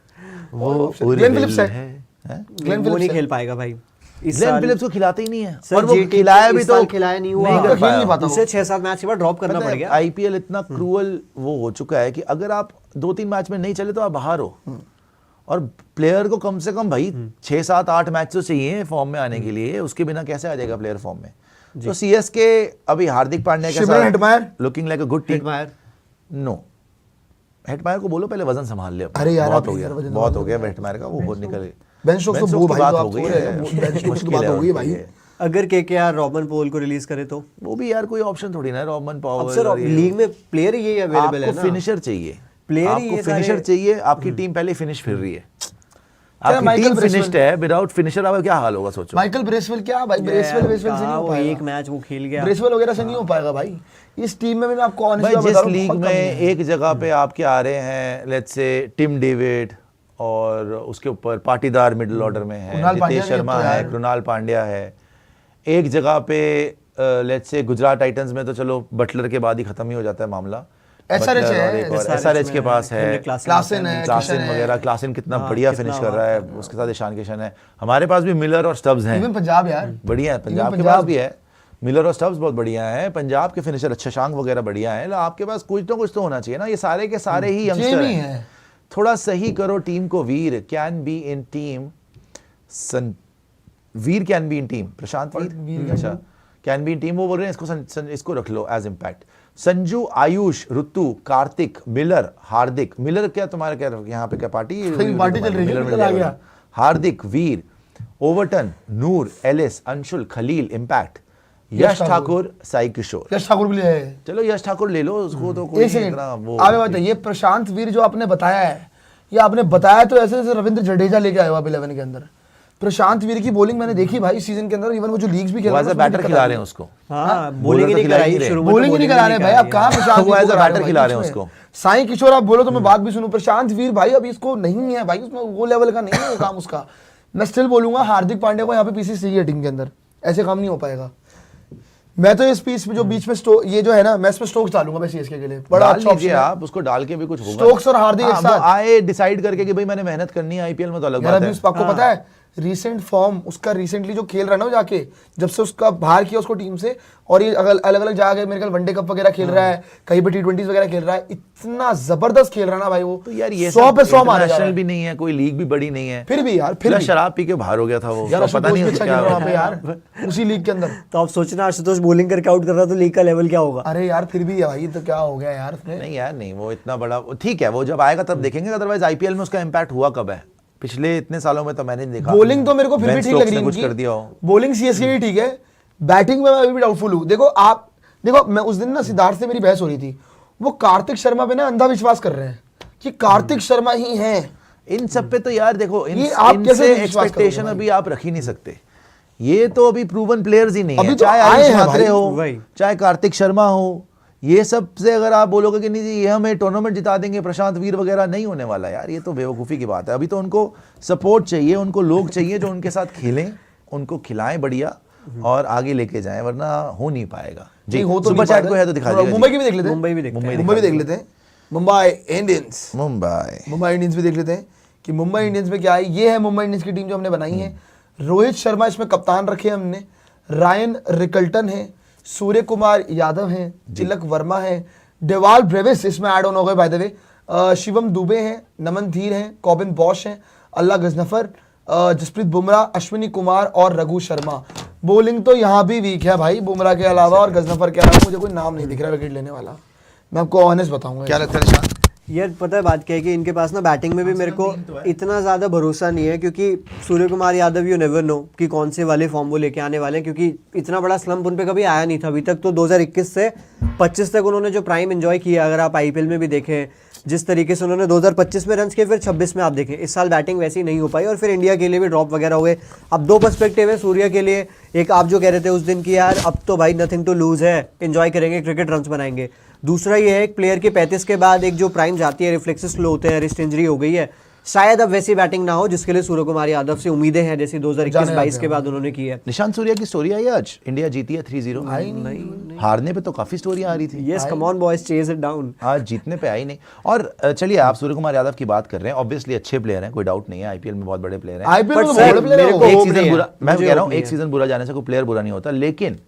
वो ग्लेन फिलिप्स है। हैं? ग्लेन वो नहीं फिलिप्स खेल पाएगा भाई इस ग्लेन साल। फिलिप्स को खिलाते ही नहीं है, सर, और वो GT खिलाया भी इस तो साल खिलाया नहीं हुआ। नहीं कर खेल नहीं पाया। पाता वो। उसे 6-7 मैच के बाद ड्रॉप करना पड़ गया। आईपीएल इतना क्रूअल वो हो चुका है कि अगर आप 2-3 मैच में नहीं चले तो आप बाहर हो, और प्लेयर को कम से कम भाई 6-7-8 मैच तो चाहिए फॉर्म में आने के लिए। उसके बिना कैसे आ जाएगा प्लेयर फॉर्म में? तो सीएसके अभी हार्दिक पांड्या के Shimron Hetmyer? Looking like a good team. Hetmyer. No, Hetmyer को बोलो पहले वजन संभाल ले अपना। अरे यार, बहुत आप हो गया, यार वजन बहुत हो संभाल गया हेटमायर का, वो बहुत निकल गई। बेन स्टोक्स तो बेन वो स्टोक्स की भाई बात तो हो आप गई थोड़े- है, बेन स्टोक्स की मुश्किल बात है हो गई उनके भाई। लिए। अगर केकेआर रॉबर्ट पॉल को रिलीज करे तो वो भी यार कोई ऑप्शन थोड़ी ना है, रॉबर्ट अब पावेल सर और ये। लीग में प्लेयर ही यही अवेलेबल है आपको ना। फिनिशर चाहिए, Player ही आपको ये फिनिशर सारे- चाहिए। आपकी टीम पहले फिनिश फिर रही है, आपकी माइकल टीम ब्रेसवेल- फिनिश्ड है, विदाउट फिनिशर आपका क्या हाल होगा सोचो। माइकल ब्रेसवेल क्या भाई, ब्रेसवेल से नहीं कहाँ हो वो पाएगा। एक मैच वो खेल गया। ब्रेसवेल वगैरह से नहीं हो पाएगा भाई। इस टीम में भी मैं आपको ऑनेस्ट भाई बता जिस रहा हूँ, लीग बहुत कम में है। एक जगह पे आपके आ रहे हैं, लेट्स से टिम डेविड, और उसके ऊपर पाटीदार मिडिल ऑर्डर में है, कृणाल पांड्या नितेश भी शर्मा तो है, यार। कृणाल पांड्या है। एक जगह पे लेट्स से गुजरात टाइटंस में तो चलो बटलर के बाद ही खत्म ही हो जाता है मामला। SRH बटलर है, और एक और SRH SRH के में पास है, हेनरिक क्लासन है, क्लासन किशन है। वगैरह। क्लासन कितना हाँ, बढ़िया कितना फिनिश कर रहा है, उसके साथ ईशान किशन है। हमारे पास भी मिलर और स्टब्स हैं, इवन पंजाब यार, बढ़िया है। पंजाब के पंजाब पास भी है, मिलर और स्टब्स बहुत बढ़िया है। पंजाब के फिनिशर अच्छा शांग वगैरह बढ़िया है। आपके पास कुछ तो होना चाहिए ना। ये सारे के सारे ही यंगस्टर जेमी हैं। है। थोड़ा सही करो टीम को। Veer can be in team, Veer can be in team, Prashant Veer अच्छा कैन बी इन टीम। वो बोल रहे हैं इसको रख लो एज इम्पैक्ट। संजू, आयुष, ऋतु, कार्तिक, मिलर, हार्दिक। मिलर क्या तुम्हारे क्या यहाँ पे क्या पार्टी पार्टी चल रही है, मिलर मिलर आ गया। हार्दिक, वीर, ओवरटन, नूर, एलिस, अंशुल, खलील, इम्पैक्ट, यश ठाकुर, साई किशोर। यश ठाकुर भी है। चलो यश ठाकुर ले लो, उसको तो कोई एक सेकंड, इतना वो आप ये बताइए, प्रशांत वीर जो आपने बताया है, ये आपने बताया तो ऐसे जैसे रविंद्र जडेजा लेके आया हुआ 11 के अंदर। प्रशांत वीर की बॉलिंग मैंने देखी भाई सीजन के अंदर, इवन वो जो लीग्स भी खेल वो एज अ बैटर खिला रहे हैं उसको, हाँ bowler बॉलिंग तो नहीं खिला ही कराई नहीं रहे। शुरू में, तो बॉलिंग नहीं करा रहे भाई, आप कहाँ प्रशांत वो वीर एज को अ करा बैटर भाई खिला रहे हैं उसमें? उसको। साईं किशोर आप बोलो तो मैं बात भी सुनूं, प्रशांत वीर भाई अभी इसको नहीं है भाई, उसमें वो लेवल का नहीं है वो काम उसका। मैं स्टिल बोलूंगा हार्दिक पांड्या को यहाँ पे पीसीस चाहिए टीम के अंदर, ऐसे काम नहीं हो पाएगा। मैं तो इस पीस में जो बीच में ये जो है ना, मैं इसमें स्टोक्स डालूंगा मैं सीएसके के लिए, बड़ा डाल अच्छा लीजिए ऑप्शन है। आप, उसको डाल के भी कुछ होगा। स्टोक्स और हार्दिक एक हाँ, साथ। वो आए डिसाइड करके कि भाई मैंने मेहनत करनी है आईपीएल में, तो अलग यार बात अभी है। उस आपको पता है रीसेंट फॉर्म उसका, रिसेंटली जो खेल रहा है ना वो जाके, जब से उसका बाहर किया उसको टीम से, और ये अलग अलग जगह मेरे ख्याल वनडे कप वगैरह खेल रहा है, कहीं पे टी20 वगैरह खेल रहा है, इतना जबरदस्त खेल रहा है ना भाई वो, तो यार ये 100 पे 100 मारे जा रहा नेशनल है। भी नहीं है, कोई लीग भी बड़ी नहीं है, फिर भी यार, फिर फिर भी शराब पी के बाहर हो गया था वो, यार तो पता आशुतोष नहीं भी उसको अच्छा खेल क्या रहा है हुआ। वहाँ पे यार, उसी लीग के अंदर। तो आप सोचना आशुतोष बॉलिंग करके आउट कर रहा तो लीग का लेवल क्या होगा। अरे यार फिर भी भाई तो क्या हो गया यार उसमें। नहीं यार नहीं, वो इतना बड़ा ठीक है, वो जब आएगा तब देखेंगे, अदरवाइज आईपीएल में उसका इम्पैक्ट हुआ कब है? पिछले इतने सालों में तो मैंने नहीं देखा। बॉलिंग तो मेरे को फिर भी बेन ठीक लग स्टोक्स रही ने है कुछ उनकी। कर दिया हो। बॉलिंग सीएसके की ठीक है, बैटिंग में मैं अभी भी डाउटफुल हूँ। देखो आप देखो, मैं उस दिन ना सिद्धार्थ से मेरी बहस हो रही थी, वो कार्तिक शर्मा पे ना अंधा विश्वास कर रहे हैं कि कार्तिक शर्मा ही हैं। इन सब पे तो यार देखो, ये आप कैसे इनसे विश्वास एक्सपेक्टेशन करोगे अभी आप रख ही नहीं सकते। ये तो अभी प्रूवन प्लेयर्स ही नहीं अभी है, तो चाहे आए आयुष हैं मात्रे भाई, हो, वही। चाहे कार्तिक शर्मा हो, ये सब से अगर आप बोलोगे कि नहीं जी ये हमें टूर्नामेंट जिता देंगे, प्रशांत वीर वगैरह, नहीं होने वाला यार, ये तो बेवकूफ़ी की बात है। अभी तो उनको सपोर्ट चाहिए, उनको लोग चाहिए जो उनके साथ खेलें, उनको खिलाएं बढ़िया और आगे लेके जाएं, वरना हो नहीं पाएगा जी। नहीं, हो तो सुपर नहीं चैट पाएगा। को है तो दिखा थोड़ा दीजिए। मुंबई की भी देख लेते हैं, मुंबई भी देखते हैं। मुंबई भी देख लेते हैं, मुंबई इंडियंस, मुंबई मुंबई इंडियंस भी देख लेते हैं कि मुंबई इंडियंस में क्या है। ये है मुंबई इंडियंस की टीम जो हमने बनाई है। रोहित शर्मा इसमें कप्तान रखे हैं हमने, रायन रिकल्टन है, सूर्य कुमार यादव हैं, तिलक वर्मा है, डेवाल ब्रेविस इसमें ऐड ऑन हो गए by the way, Shivam Dubey हैं, नमन धीर हैं, कॉबिन बॉश हैं, अल्लाह गजनफर, जसप्रीत बुमराह, अश्विनी कुमार और रघु शर्मा। बॉलिंग तो यहाँ भी वीक है भाई, बुमराह के अलावा और गजनफर के अलावा मुझे कोई नाम नहीं दिख रहा विकेट लेने वाला, मैं आपको ऑनेस्ट बताऊंगा। क्या लगता है निशान? यार पता है बात क्या है कि इनके पास ना बैटिंग में भी मेरे को इतना ज़्यादा भरोसा नहीं है, क्योंकि Surya Kumar Yadav you never know कि कौन से वाले फॉर्म वो लेके आने वाले हैं, क्योंकि इतना बड़ा स्लंप उन पे कभी आया नहीं था अभी तक। तो 2021 से 25 तक उन्होंने जो प्राइम एंजॉय किया, अगर आप आईपीएल में भी देखें जिस तरीके से उन्होंने 2025 में रन किए, फिर 26 में आप देखें इस साल बैटिंग वैसी नहीं हो पाई, और फिर इंडिया के लिए भी ड्रॉप वगैरह हुए। अब दो पर्सपेक्टिव है सूर्य के लिए, एक आप जो कह रहे थे उस दिन की यार अब तो भाई नथिंग टू लूज है, एंजॉय करेंगे, क्रिकेट रन्स बनाएंगे। दूसरा ये है एक प्लेयर के 35 के बाद एक जो प्राइम जाती है, रिफ्लेक्सेस स्लो होते हैं, रिस्ट इंजरी हो गई है, शायद अब वैसी बैटिंग ना हो जिसके लिए सूर्य कुमार यादव से उम्मीदें हैं जैसी 2021-22 के बाद उन्होंने की है। निशांत सूर्या की स्टोरी आई आज, इंडिया जीती है 3-0। नहीं हारने पे तो काफी स्टोरियां आ रही थी, yes come on boys chase it down. आज जीतने पे आई नहीं। और चलिए आप सूर्य कुमार यादव की बात कर रहे हैं, ऑब्वियसली अच्छे प्लेयर हैं, कोई डाउट नहीं है, आईपीएल में बहुत बड़े प्लेयर हैं। आईपीएल में But तो sir, बड़े player मेरे हैं को वो। एक होप सीजन नहीं बुरा, है, मैं मुझे कह रहा होप हूँ नहीं एक है। सीजन बुरा जाने से कोई प्लेयर बुरा नहीं होता, लेकिन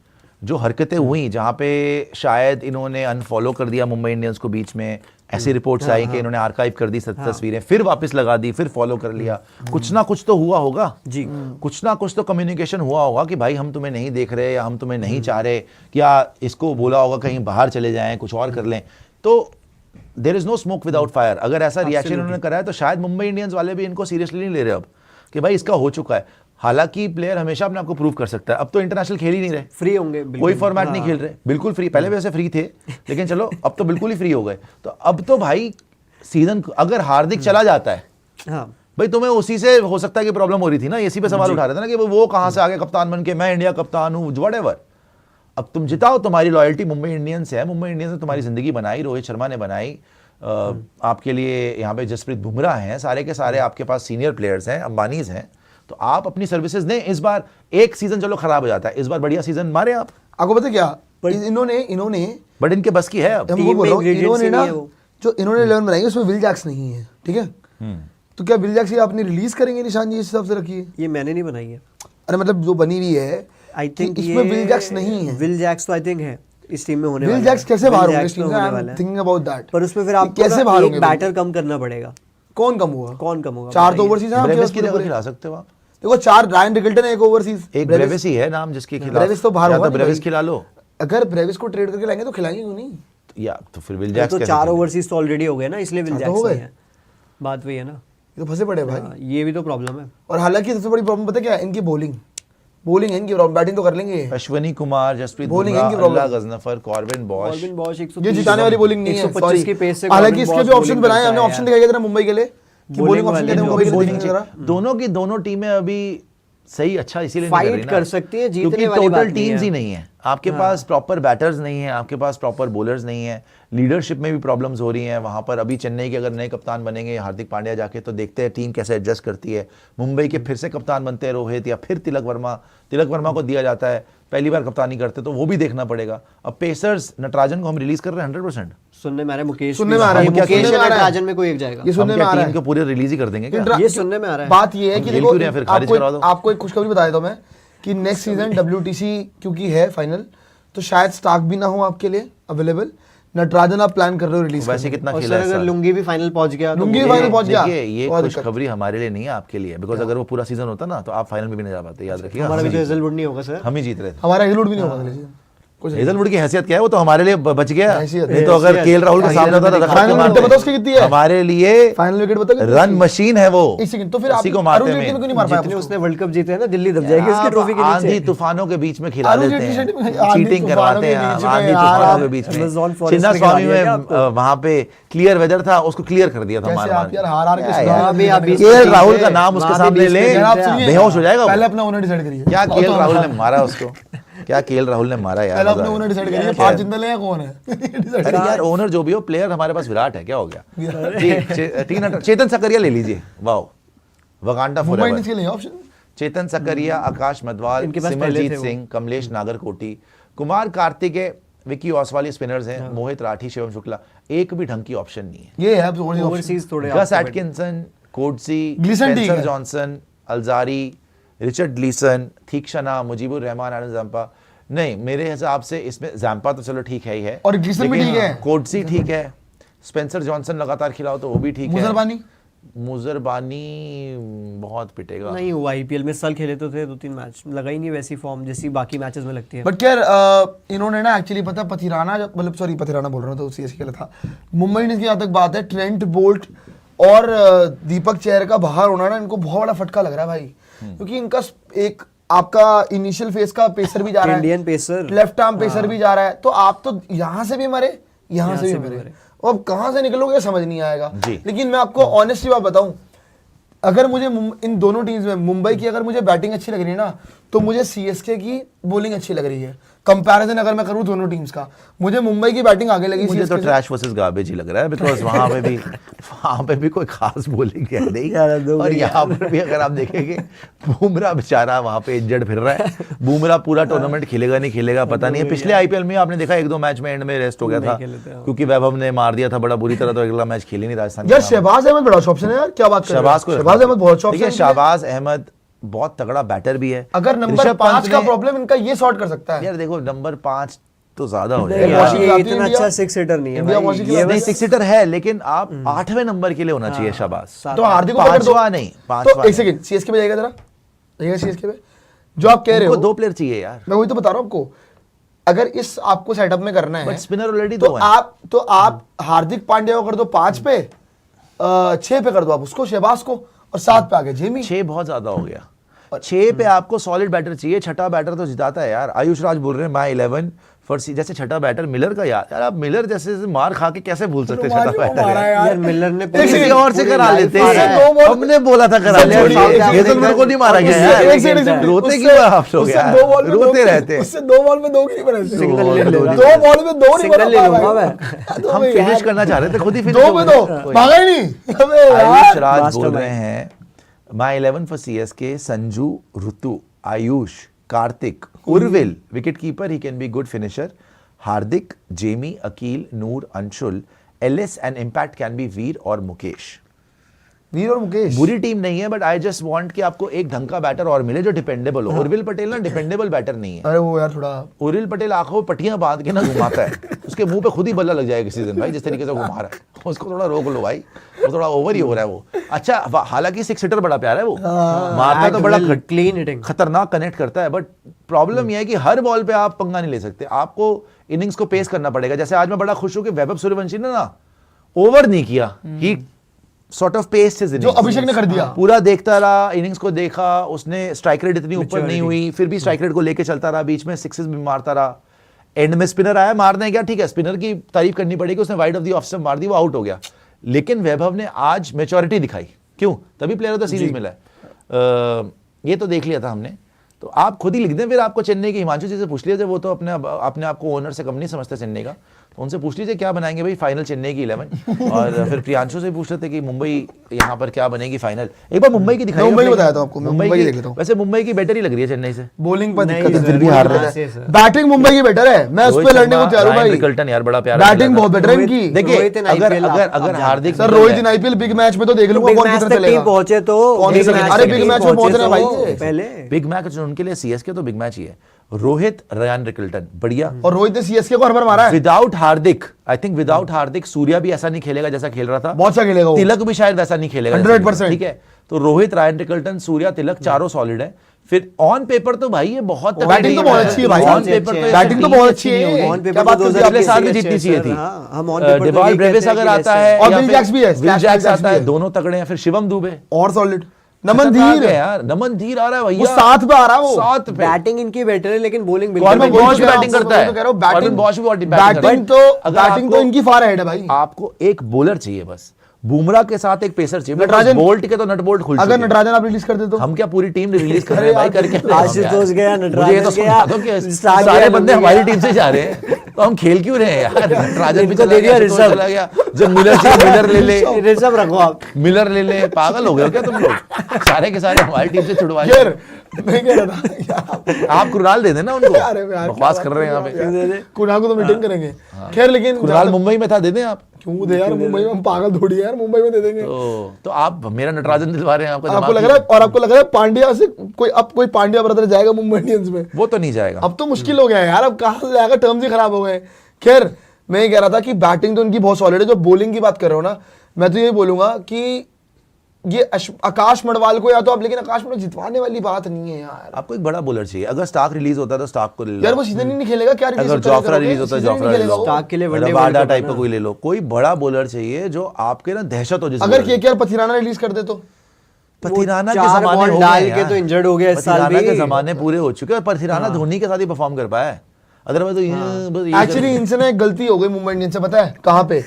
जो हरकतें हुई जहां पे शायद इन्होंने अनफॉलो कर दिया मुंबई इंडियंस को बीच में, ऐसी रिपोर्ट्स आई कि इन्होंने आर्काइव कर दी तस्वीरें, फिर वापस लगा दी, फिर फॉलो कर लिया, कुछ ना कुछ तो हुआ होगा जी। कुछ ना कुछ तो कम्युनिकेशन हुआ होगा कि भाई हम तुम्हें नहीं देख रहे या हम तुम्हें नहीं चाह रहे, या इसको बोला होगा कहीं बाहर चले जाएं, कुछ और कर लें। तो there is no smoke without fire. अगर ऐसा रिएक्शन उन्होंने करा है तो शायद मुंबई इंडियंस वाले भी इनको सीरियसली नहीं ले रहे अब कि भाई इसका हो चुका है। हालांकि प्लेयर हमेशा अपने आप को प्रूव कर सकता है, अब तो इंटरनेशनल खेल ही नहीं रहे, फ्री होंगे बिल्कुल। कोई फॉर्मेट नहीं खेल रहे, बिल्कुल फ्री। पहले वैसे फ्री थे लेकिन चलो अब तो बिल्कुल ही फ्री हो गए। तो अब तो भाई सीजन अगर हार्दिक चला जाता है, हाँ भाई तुम्हें उसी से हो सकता है कि प्रॉब्लम हो रही थी ना, इसी पे सवाल उठा रहे थे ना कि वो कहां से आगे कप्तान बन के, मैं इंडिया कप्तान हूं, व्हाटएवर। अब तुम जिताओ, तुम्हारी लॉयल्टी मुंबई इंडियंस है, मुंबई इंडियंस ने तुम्हारी जिंदगी बनाई, रोहित शर्मा ने बनाई, आपके लिए यहाँ पे जसप्रीत बुमराह हैं, सारे के सारे आपके पास सीनियर प्लेयर्स हैं, अंबानीज हैं, तो आप अपनी सर्विसेज दें। इस बार एक सीजन चलो खराब हो जाता है, इस बार बढ़िया सीजन मारे आप। आपको पता क्या, इन्होंने बट इनके बस की है अब। मैं टीम वो में बोल रहा हूँ, ingredients इन्होंने ही ना नहीं है वो। जो इन्होंने 11 बनाई है उसमें विल जैक्स नहीं है, ठीक है। तो क्या विल जैक्स ये आपने रिलीज करेंगे निशान जी इस हिसाब से रखिए? ये मैंने नहीं बनाई है, अरे मतलब जो बनी हुई है आई थिंक इसमें विल जैक्स नहीं है। विल जैक्स तो आई थिंक है इस टीम में होने विल वाला जैक्स है। कैसे Will बाहर होंगे Jacks इस टीम तो से? होने आई वाला एम है। Thinking about that. पर उसमें फिर ये आपको कैसे ना बाहर एक होंगे बैटर कम करना पड़ेगा। कौन कम हुआ? कौन कम होगा? 4 तो बताइए। ओवरसीज हैं आपके ब्रेविस पास की पूरे जगह पूरे। खिला सकते हो आप, देखो 4 रायन रिकल्टन है, एक ओवरसीज, एक ब्रेविस ही है नाम जिसके खिलाफ, ब्रेविस तो बाहर या होगा तो नहीं ब्रेविस भाई। खिला लो, अगर ब्रेविस को ट्रेड करके लाएंगे तो खिलाएंगे क्यों नहीं? या तो फिर विल ये जैक्स तो कैसे 4 खेलेंगे? ओवरसीज तो ऑलरेडी हो गए ना, इसलिए विल तो जैक्स हो नहीं गए। है। बात वही है ना, ये तो फंसे पड़े भाई। हाँ, ये भी तो प्रॉब्लम है। और हालांकि सबसे बड़ी प्रॉब्लम पता है क्या है? इनकी बॉलिंग है इनकी प्रॉब्लम। बैटिंग तो कर लेंगे ये। अश्विनी कुमार, जसप्रीत Bowling बुमराह, इनकी problem। Allah Ghazanfar, Corbin Bosch, Corbin Bosch ये जिताने वाली बॉलिंग नहीं है, 125 सॉरी। की पेस से हालांकि कॉर्बिन इसके बॉश भी ऑप्शन bowling बनाए हमने, करता है ऑप्शन दिखाई था मुंबई के लिए कि Bowling बॉलिंग ऑप्शन वाले देते हैं जो मुंबई के लिए bowling देखने जरा। दोनों की दोनों टीमें अभी सही अच्छा इसीलिए नहीं कर रही Fight ना, कर सकती है, जीतने क्योंकि वाली बात टोटल नहीं टीम्स है। ही नहीं है आपके पास, प्रॉपर बैटर्स नहीं है आपके पास, प्रॉपर बॉलर्स नहीं है, लीडरशिप में भी प्रॉब्लम्स हो रही हैं वहां पर। अभी चेन्नई के अगर नए कप्तान बनेंगे हार्दिक पांड्या जाके, तो देखते हैं टीम कैसे एडजस्ट करती है। मुंबई के फिर से कप्तान बनते हैं रोहित, या फिर तिलक वर्मा को दिया जाता है, पहली बार कप्तानी करते, तो वो भी देखना पड़ेगा। अब पेसर्स नटराजन को हम रिलीज कर रहे हैं 100%। सुनने में आ रहा है मुकेश सुनने में आ रहा है, भी- मुकेश सुनने में या आ रहा है। नटराजन में कोई एक जाएगा। ये सुनने हम में आ क्या रहा टीम है। को पूरे रिलीज ही कर देंगे क्या? ये सुनने में आ रहा है। बात ये है कि हम खेल देखो क्यों रहे हैं, फिर खारिज करा दो। आपको एक खुशखबरी बता देता हूं मैं कि नेक्स्ट सीजन WTC क्योंकि है फाइनल, तो शायद स्टॉक भी ना हो आपके लिए अवेलेबल। नटराजन आप प्लान कर रहे हो रिलीज वैसे कितना और खेला सर है अगर साल? लुंगी भी फाइनल पहुंच गया तो लुंगी वो- फाइनल पहुंच गया, देखिए ये बहुत खुशखबरी हमारे लिए नहीं है, आपके लिए, बिकॉज अगर वो पूरा सीजन होता ना तो आप फाइनल में भी नहीं जा पाते, याद रखिएगा। हमारा भी हम तो ही हेजलवुड नहीं होगा सर। हम ही जीत रहे थे। हमारा हेजलवुड भी नहीं होगा अगले सीजन कुछ हेजलवुड की हैसियत क्या है, वो तो हमारे लिए बच गया। हैसियत, नहीं तो अगर हैसियत। केएल राहुल के सामने होता तो फाइनल धक्का विकेट मारते। पता उसकी कितनी है? हमारे लिए फाइनल विकेट पता कितनी है रन उसकी? मशीन है वो। एक सेकंड, तो फिर आप उसी को अरुण मारते जेटली को क्यों नहीं मार पाया जितने उसको? उसने वर्ल्ड कप जीते हैं ना, दिल्ली दब जाएगी उसकी ट्रॉफी के आंधी नीचे। तूफानों के बीच में खिला अरुण देते जेटली हैं, से- आंधी चीटिंग तूफानों करवाते के हैं बीच में आंधी यार, तूफानों के बीच Amazon में। forest चिन्ना में खिला स्वामी दिया में क्या आपको? वहां पे क्लियर वेदर था, उसको क्लियर कर दिया था कैसे मार आप मार यार हार के क्या सुधार यार? अभी आप बीच केएल में राहुल थे, का नाम उसके वहाँ भी सामने बीच में ले, थे। यार आप सुनिए, बेहोश हो जाएगा वो। पहले अपना ओनर डिसाइड करिए। क्या बहुत केएल हो राहुल रहा ने है। मारा उसको, क्या केएल राहुल ने मारा यार? पहले मजा अपना आया। ओनर डिसाइड करिए, क्या? पांच जिंदल है या कौन है? Decide अरे यार ओनर जो भी हो, प्लेयर हमारे पास विराट है, क्या हो गया जी? 300 चेतन सकरिया ले लीजिए, wow Wakanda Mumbai forever. Indians के लिए ऑप्शन चेतन सकरिया, आकाश मधवाल, इनके पास पहले सिमरजीत थे वो। सिंह, कमलेश नागरकोटी, कुमार कार्तिकेय, विकी ओसवाल स्पिनर्स हैं, मोहित राठी, शिवम शुक्ला, एक भी ढंग की ऑप्शन नहीं है। ये है ऑप्शन। ओवरसीज थोड़े गस आपको एटकिंसन, कोडसी, ग्लीसन ठीक स्पेंसर है। Johnson, Alzarri, Richard Gleeson, Theekshana, Mujeebur Rahman, आनंद जंपा। नहीं, मेरे हिसाब से इसमें जंपा तो चलो ठीक है ही है, और ग्लीसन भी लेकिन ठीक है। कोडसी ठीक है, स्पेंसर जॉनसन लगातार खिलाओ तो वो भी ठीक है। मुजरबानी मुजरबानी बहुत पिटेगा। नहीं हुआ आईपीएल में, साल खेले तो थे 2-3 मैच, लगा ही नहीं वैसी फॉर्म जैसी बाकी मैचेस में लगती है। बट खैर इन्होंने ना एक्चुअली पता पथिराना, मतलब सॉरी पथिराना बोल रहा हूँ तो सीएसके के लिए था। मुंबई इंडियंस की जहाँ तक बात है, ट्रेंट बोल्ट और दीपक चहर का बाहर होना ना इनको बहुत बड़ा फटका लग रहा है भाई, क्योंकि इनका एक आपका इनिशियल फेज का पेसर भी जा रहा है, Indian pacer, left arm pacer भी जा रहा है, तो आप तो यहाँ से भी मरे, यहाँ से भी मरे, और अब कहाँ से निकलोगे समझ नहीं आएगा। जी। लेकिन मैं आपको ऑनेस्टली बात बताऊं, अगर मुझे इन दोनों टीम्स में मुंबई की अगर मुझे बैटिंग अच्छी लग रही है ना, तो मुझे सीएसके की बॉलिंग अच्छी लग रही है। कंपैरिजन अगर मैं करूं दोनों टीम्स का, मुझे मुंबई की बैटिंग आगे लगी मुझे तो CSK से। ट्रैश वर्सेस गार्बेज ही लग रहा है, बिकॉज वहां पे भी कोई खास बॉलिंग है नहीं, और यहाँ पर भी अगर आप देखेंगे बुमराह बेचारा वहां पे इंजर्ड फिर रहा है। बुमराह पूरा टूर्नामेंट खेलेगा नहीं खेलेगा पता नहीं है। पिछले आईपीएल में आपने देखा 1-2 मैच में एंड में रेस्ट हो गया था, क्योंकि वैभव ने मार दिया था बड़ा बुरी तरह, तो अगला मैच खेली नहीं राजस्थान। यार शहबाज अहमद बड़ा ऑप्शन है यार, क्या बात कर रहे हो? शहबाज को शहबाज अहमद बहुत अच्छा देखिए, ऑप्शन है। शहबाज अहमद बहुत तगड़ा बैटर भी है। अगर नंबर ऋषभ 5 पंत का ने- प्रॉब्लम इनका ये सॉर्ट कर सकता है। यार देखो नंबर 5 तो ज्यादा हो नहीं, जाएगा। वॉशिंग ये आती है इतना इंडिया। अच्छा 6 हिटर नहीं है इंडिया भाई। वॉशिंग ये नहीं बस 6 हिटर है, लेकिन आप 8वें नंबर के लिए होना चाहिए शहबाज। तो हार्दिक को पकड़ दो। पांचवा नहीं, तो पांचवा एक सेकंड, सीएसके पे जाएगा जरा, जाएगा सीएसके पे, जो आप कह रहे उनको हो 2 प्लेयर चाहिए यार, मैं वही तो बता रहा हूँ आपको। अगर इस आपको सेटअप में करना है बट स्पिनर ऑलरेडी तो 2 है। आप हार्दिक पांड्या को कर दो 5 पे, 6 पे कर दो आप उसको, शहबाज को, और 7 पे आगे जेमी। 6 बहुत ज्यादा हो गया। 6 पे आपको सॉलिड बैटर चाहिए, छठा बैटर तो जिताता है यार। आयुष राज बोल रहे हैं माई 11 फॉर जैसे छठा बैटर मिलर का यार आप मिलर जैसे मार खा के कैसे भूल सकते छठा बैटर यार? यार मिलर ने किसी और से करा लेते पूरी हैं। life- दो बॉल- हमने बोला था करा उससे लेते छोड़िए, हेजलवुड को नहीं मारा गया उससे- यार। एक सेकंड, एक सेकंड, रोते उससे- क्यों आप लोग उससे यार? 2 बॉल में रोते 2 रहते हैं। उससे 2 बॉल में 2 की नहीं बने। सिंगल ले लो। 2 बॉल में 2 नहीं सिंगल बना ले पाया लूंगा भाई। मैं। तो हम भाई फिनिश यार, करना चाह रहे थे, खुद ही finish 2 हो में गए। 2 भागा ही नहीं। अबे आयुष यार, राज Master बोल mind. रहे हैं my 11 for CSK, Sanju, Ritu, Ayush, Kartik, Urvil wicket keeper, he can be good finisher, Hardik, Jamie, Akeal, Noor, Anshul, Ellis and impact can be Veer और मुकेश। वीर और मुकेश बुरी टीम नहीं है, बट आई जस्ट वांट कि आपको एक ढंग का बैटर और मिले जो डिपेंडेबल हो। उर्विल पटेल ना डिपेंडेबल बैटर नहीं है। अरे वो यार थोड़ा उर्विल पटेल आंखों में पट्टियां बांध के ना घुमाता है, उसके मुंह पे खुद ही बल्ला लग जाएगा किसी दिन भाई, जिस तरीके से घुमा रहा है। उसको थोड़ा रोक लो भाई, वो थोड़ा ओवर ही हो रहा है वो। अच्छा हालांकि 6 हिटर बड़ा प्यारा है वो, मारता तो बड़ा क्लीन हिटिंग। खतरनाक कनेक्ट करता है, बट प्रॉब्लम यह है कि हर बॉल पे आप पंगा नहीं ले सकते, आपको इनिंग्स को पेस करना पड़ेगा। जैसे आज मैं बड़ा खुश हूं कि वैभव सूर्यवंशी ने ना ओवर नहीं किया, ही सॉर्ट ऑफ पेस हिज जो इनिंग्स। अभिषेक ने कर दिया। पूरा देखता रहा, इनिंग्स को देखा, उसने स्ट्राइक रेट इतनी ऊपर नहीं हुई, फिर भी स्ट्राइक रेट को लेके चलता रहा, बीच में सिक्सेस भी मारता रहा। एंड में स्पिनर आया मारने, क्या ठीक है, स्पिनर की तारीफ करनी पड़ेगी, उसने wide of the off stump मार दी, वो आउट हो गया। लेकिन वैभव ने आज मैच्योरिटी दिखाई, क्यों? तभी प्लेयर ऑफ द सीरीज मिला है। ये तो देख लिया था हमने, तो आप खुद ही लिख दें फिर। आपको चेन्नई के हिमांशु जी से पूछ लीजिए, वो तो अपने आप को ओनर से कम नहीं समझते चेन्नई का, तो उनसे पूछ लीजिए क्या बनाएंगे भाई फाइनल चेन्नई की 11। और फिर प्रियांशु से पूछ लेते कि मुंबई यहाँ पर क्या बनेगी फाइनल। एक बार मुंबई की दिखाई, मुंबई बताया था आपको, मैं मुंबई की देख लेता हूँ। वैसे मुंबई की बेटर ही लग रही है चेन्नई से, बॉलिंग पर नहीं दिक्कत है, सर, फिर भी हार बॉलिंग रहे से हैं। सर। बैटिंग मुंबई की बेटर है, मैं उस रोहित पर लड़ने को शर्मा, तैयार हूँ रायन भाई। रिकल्टन यार बड़ा प्यारा बैटिंग खेला बहुत था। बेटर है इनकी। देखिए रोहित ने अगर IPL अगर आप अगर Hardik sir Rohit in IPL big match में तो देख लूंगा बिग कौन मैच कितना तक चलेगा। टीम पहुंचे तो कौन बिग सा- मैच अरे तक बिग टीम मैच में पहुंचे पहुंचना है भाई तो ये। पहले बिग मैच उनके लिए सीएसके तो बिग मैच ही है। रोहित, रायन रिकल्टन बढ़िया। और रोहित ने सीएसके को हर बार मारा है, without Hardik, I think without Hardik Surya भी ऐसा नहीं खेलेगा जैसा खेल रहा था। बहुत अच्छा खेलेगा वो। तिलक भी शायद वैसा नहीं खेलेगा 100%। ठीक है, तो रोहित, रायन रिकल्टन, सूर्या, तिलक चारों सॉलिड है। फिर ऑन पेपर तो भाई ये बहुत बैटिंग तो बहुत अच्छी है भाई, ऑन पेपर तो बैटिंग तो बहुत अच्छी है। ऑन क्या पेपर बात तो कर दी 2000 पिछले साल भी के जीतनी अच्छे चाहिए सर, थी। हाँ, हम ऑन पेपर तो डिवाल यही ब्रेविस कहते हैं अगर कि आता वैसे- है और या विल फिर जैक्स भी है, विल स्लैश जैक्स जैक्स आता भी है, है। दोनों तगड़े हैं। फिर शिवम दुबे और सॉलिड खतरनाक नमन धीर है यार, नमन धीर आ रहा है वो भैया, 7 पे आ रहा है वो। 7 पे। बैटिंग इनकी बेटर है लेकिन बॉलिंग कॉर्बिन बिल्कुल वही बॉश तो कह रहा हूँ, बैटिंग आपको करता वही है, तो कह रहा हूँ, कॉर्बिन बॉश भी बैटिंग बैटिंग करता है। तो बैटिंग तो इनकी फार हेड है भाई। आपको एक बॉलर चाहिए बस, बुमराह के साथ एक पेसर चाहिए। नटराजन- बोल्ट के तो नट बोल्ट खुल अगर चुके हैं। नटराजन आप रिलीज कर दे तो हम क्या पूरी टीम रिलीज कर रहे अरे हैं भाई, यार, करके आए हम आशुतोष यार। गया, मुझे ये नटराजन तो गया, समझा दो कि स्टार सारे गया, बंदे लोग हमारी गया। टीम से जा रहे हैं, तो हम खेल क्यों रहे हैं यार। नटराजन भी इनको चला दे दिया गया, आशुतोष ऋषभ। चला गया, जब मिलर चाहिए मिलर ले ले, ऋषभ रखो आप। मिलर ले ले। पागल हो गए हो क्या तुम लोग, सारे के सारे हमारी टीम से छुड़वा यार मैं कह रहा था यार, आप कुणाल दे देना उनको, अरे यार, बकवास क्या कर रहे हैं यहाँ बात पे। यार। कुणाल को तो मीटिंग करेंगे। खैर लेकिन कुणाल मुंबई में था, दे दें आप। क्यों दे यार, मुंबई में हम पागल थोड़ी है यार, मुंबई में दे देंगे। तो आप मेरा नटराजन दिलवा रहे हैं, आपका आपको दिमाग लग रहा है, और आपको लग रहा है पांड्या से कोई पांड्या ब्रदर जाएगा मुंबई इंडियंस में? वो तो नहीं जाएगा। अब तो मुश्किल हो गया है यार, अब कहाँ से जाएगा, टर्म्स ही खराब हो गए। खैर मैं ये कह रहा था कि बैटिंग तो इनकी बहुत सॉलिड है। जो बॉलिंग की बात कर रहे हो ना, मैं तो यही बोलूंगा कि ये आकाश मडवाल को या तो आप, लेकिन आकाश मडवाल जितवाने वाली बात नहीं है यार। आपको एक बड़ा बॉलर चाहिए। अगर स्टार्क रिलीज होता तो स्टार्क को ले लो यार वो सीजन ही नहीं खेलेगा क्या? release अगर होता है, जोफ्रा करोगे? रिलीज होता है सीजन ही जोफ्रा नहीं ले खेलेगा लो, वो। स्टार्क के लिए one day Rabada world cup type है का ना। कोई ले लो। कोई बड़ा बॉलर चाहिए जो आपके ना दहशत हो। अगर केकेआर पथिराना रिलीज कर दे तो पथिराना के चार जमाने बॉल हो डाल गए के यार। तो इंजर्ड हो गया इस साल पथिराना के भी। जमाने पूरे हो चुके हैं, और पथिराना धोनी के साथ ही परफॉर्म कर पाया है। अदरवाइज तो बस ये एक्चुअली इनसे ना एक गलती हो गई मुंबई इंडियंस से, पता है कहाँ पे?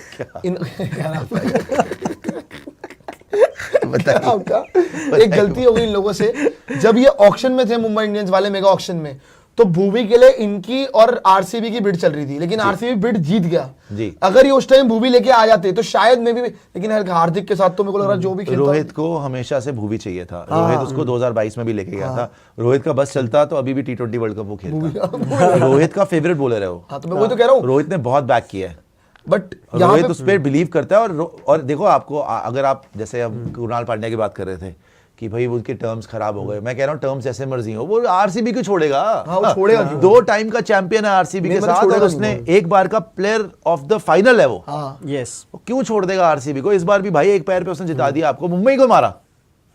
आपका एक गलती हो गई इन लोगों से। जब ये ऑक्शन में थे मुंबई इंडियंस वाले, मेगा ऑक्शन में, तो भूवी के लिए इनकी और आरसीबी की बिड चल रही थी, लेकिन आरसीबी बिड जीत गया जी। अगर ये उस टाइम भूवी लेके आ जाते तो शायद मैं भी, लेकिन यार हार्दिक के साथ तो मेरे को लग रहा है जो भी खेलता रोहित को हमेशा से भूवी चाहिए था। रोहित उसको 2022 में भी लेके गया था। रोहित का बस चलता तो अभी भी T20 वर्ल्ड कप वो खेलता। रोहित का फेवरेट बॉलर है वो। हाँ तो मैं वही तो कह रहा हूँ। रोहित ने बहुत बैक किया है, बट यहाँ रोहित पे उस पर बिलीव करता है। और देखो आपको अगर आप जैसे हम कुणाल पांड्या की बात कर रहे थे कि भाई उनके टर्म्स खराब हो गए, मैं कह रहा हूँ टर्म्स ऐसे मर्जी हो, वो आरसीबी क्यों छोड़ेगा? हाँ, वो छोड़ेगा क्यों? 2 टाइम का चैंपियन है आरसीबी के नहीं, मतलब साथ, छोड़ेगा और उसने नहीं। एक बार का प्लेयर ऑफ द फाइनल है वो। हाँ यस, वो क्यों छोड़ देगा आरसीबी को? इस बार भी भाई एक पैर पे उसने जिता दिया आपको। मुंबई को मारा,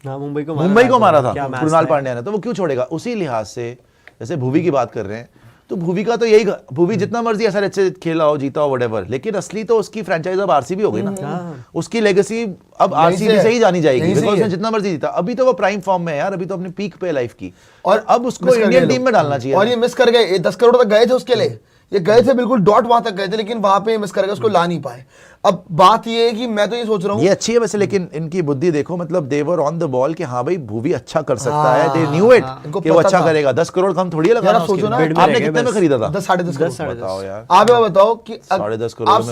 हाँ मुंबई को मारा था क्या मैच कुणाल था। पांड्या ने, तो वो क्यों छोड़ेगा? उसी लिहाज से जैसे भुवी की बात कर रहे हैं, तो भुवी का तो यही, भुवी जितना मर्जी ऐसा अच्छे खेला हो, जीता हो, व्हाटएवर, लेकिन असली तो उसकी फ्रेंचाइज अब आरसीबी हो गई ना। उसकी लेगेसी अब आरसीबी से ही जानी जाएगी, यहीं से बिकॉज़ ही उसने है। जितना मर्जी जीता। अभी तो वो प्राइम फॉर्म में है यार, अभी तो अपने पीक पे लाइफ की, और और अब उसको मिस कर गए इंडियन लोग। टीम में डालना चाहिए। और ये मिस कर गए, 10 करोड़ तक गए थे उसके लिए, ये गए थे बिल्कुल डॉट वहां तक गए थे, लेकिन वहां पे मिस कर गए, उसको ला नहीं पाए। अब बात ये है कि मैं तो ये सोच रहा हूँ, ये अच्छी है वैसे, लेकिन इनकी बुद्धि देखो, मतलब देवर ऑन द बॉल कि हाँ भाई भुवी अच्छा कर सकता है। दे न्यू इट इनको कि वो पता अच्छा था। करेगा। 10 करोड़ कम थोड़ी है यार लगाना आप सोचो ना, उसके। बिड में आपने रह कितने गए में बस। खरीदा था? 10 साढ़े 10 करोड़। बताओ यार। आप ये बताओ कि 10.5 करोड़ आप में-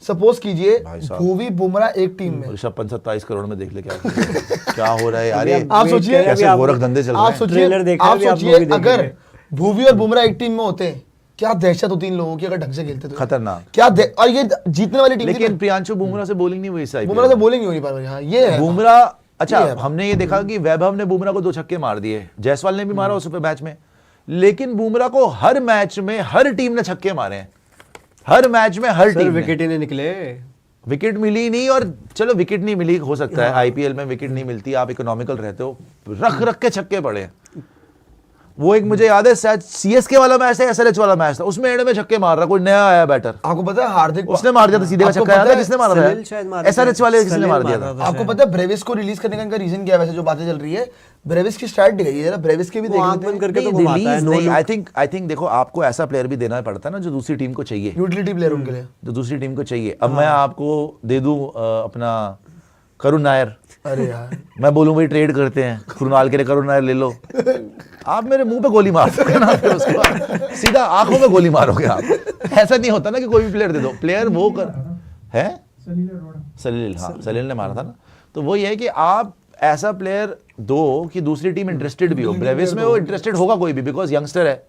सपोज कीजिए भाई साहब। भुवी बुमराह एक टीम में, ऋषभ पंत 27 करोड़ में देख ले क्या क्या हो रहा है यार। ये आप सोचिए कैसे गोरख धंधे चल रहे आप हैं। सोचिए ट्रेलर देखा है आप अभी, आप सोचिए मूवी देखेंगे। अगर भुवी और बुमराह एक टीम में होते, क्या दहशत होती इन लोगों की अगर ढंग से खेलते तो। खतरनाक। क्या और ये जीतने वाली टीम थी। लेकिन प्रियांशु बुमराह से बॉलिंग नहीं हुई इस बुमराह से बॉलिंग हो नहीं पा रही। हाँ ये है बुमराह। अच्छा ये है। हमने ये देखा कि वैभव ने बुमराह को 2 छक्के मार दिए, जायसवाल ने भी मारा उस पे मैच में, लेकिन बुमराह को हर मैच में हर टीम ने छक्के मारे हैं। हर मैच में हर सर टीम ने विकेट ही नहीं निकले। विकेट मिली नहीं। और चलो विकेट नहीं मिली, हो सकता है आईपीएल में विकेट नहीं मिलती, आप इकोनॉमिकल रहते हो, रख के छक्के पड़े हैं। वो एक मुझे याद है शायद सीएसके वाला मैच था, एसआरएच वाला मैच था, उसमें एंड में छक्के मार रहा कोई नया आया बैटर, आपको पता है हार्दिक उसने मार दिया था सीधे का आपको छक्का। याद पता है है किसने मारा सलील शायद था? मारा था। एसआरएच वाले किसने सलील मार दिया मारा था? था। आपको पता है ब्रेविस को रिलीज करने का इनका रीजन क्या है? वैसे जो बातें चल रही है, ब्रेविस की स्टार्ट गई है, ब्रेविस के भी वो देख आंख लेते बंद हैं। करके तो नहीं, घुमाता है, release no नहीं, look। आई थिंक देखो आपको ऐसा प्लेयर भी देना पड़ता है ना जो दूसरी टीम को चाहिए, यूटिलिटी प्लेयर उनके लिए। जो दूसरी टीम को चाहिए। अब मैं आपको दे दूं अपना करुण नायर, अरे यार मैं बोलूँ भाई ट्रेड करते हैं, कृणाल के लिए करुण नायर ले लो, आप मेरे मुंह पे गोली मार दोगे ना, फिर उसके बाद सीधा आंखों में गोली मारोगे आप। ऐसा नहीं होता ना कि कोई भी प्लेयर दे दो, प्लेयर वो कर है सलील, हाँ सलील ने मारा था ना। तो वो ये है कि आप ऐसा प्लेयर दो कि दूसरी टीम इंटरेस्टेड भी हो। ब्रेविस में वो इंटरेस्टेड होगा कोई भी, बिकॉज यंगस्टर है,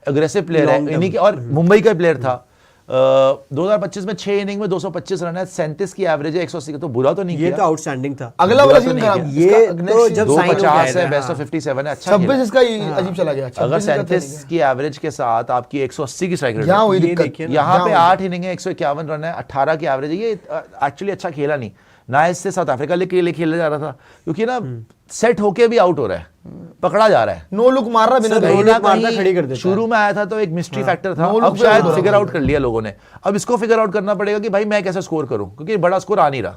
अग्रेसिव प्लेयर है इन्हीं के, और मुंबई का प्लेयर था। 2025 में 6 इनिंग में 225 रन है, 37 की एवरेज है, 180 तो बुरा तो नहीं ये किया। तो आउटस्टैंडिंग था। अगला वाला सीजन खराब, ये तो जब sign हो 250 गया है, था, बेस्ट ऑफ 57 है, अच्छा खेला। 26 इसका अजीब चला गया। अगर 26 इसका तो 37 की एवरेज के साथ आपकी 180 की स्ट्राइक रेट, यहाँ हुई ये दिक्कत। देखिए ना, यहाँ पे यहाँ 8 इनिंग है, 151 रन है, 18 की एवरेज है। ये एक्चुअली अच्छा खेला नहीं ना, इससे साउथ अफ्रीका के लिए खेला जा रहा था, क्योंकि ना सेट होके भी आउट हो रहा है, पकड़ा जा रहा है। नो लुक मार रहा बिना सर, कहीं कहीं no ना look मारता कहीं खड़ी कर देता है। शुरू में आया था तो एक मिस्ट्री फैक्टर था, No look अब पे शायद हो रहा फिगर था। आउट कर लिया लोगों ने। अब इसको फिगर आउट करना पड़ेगा कि भाई मैं कैसे स्कोर करूं, क्योंकि बड़ा स्कोर आ नहीं रहा,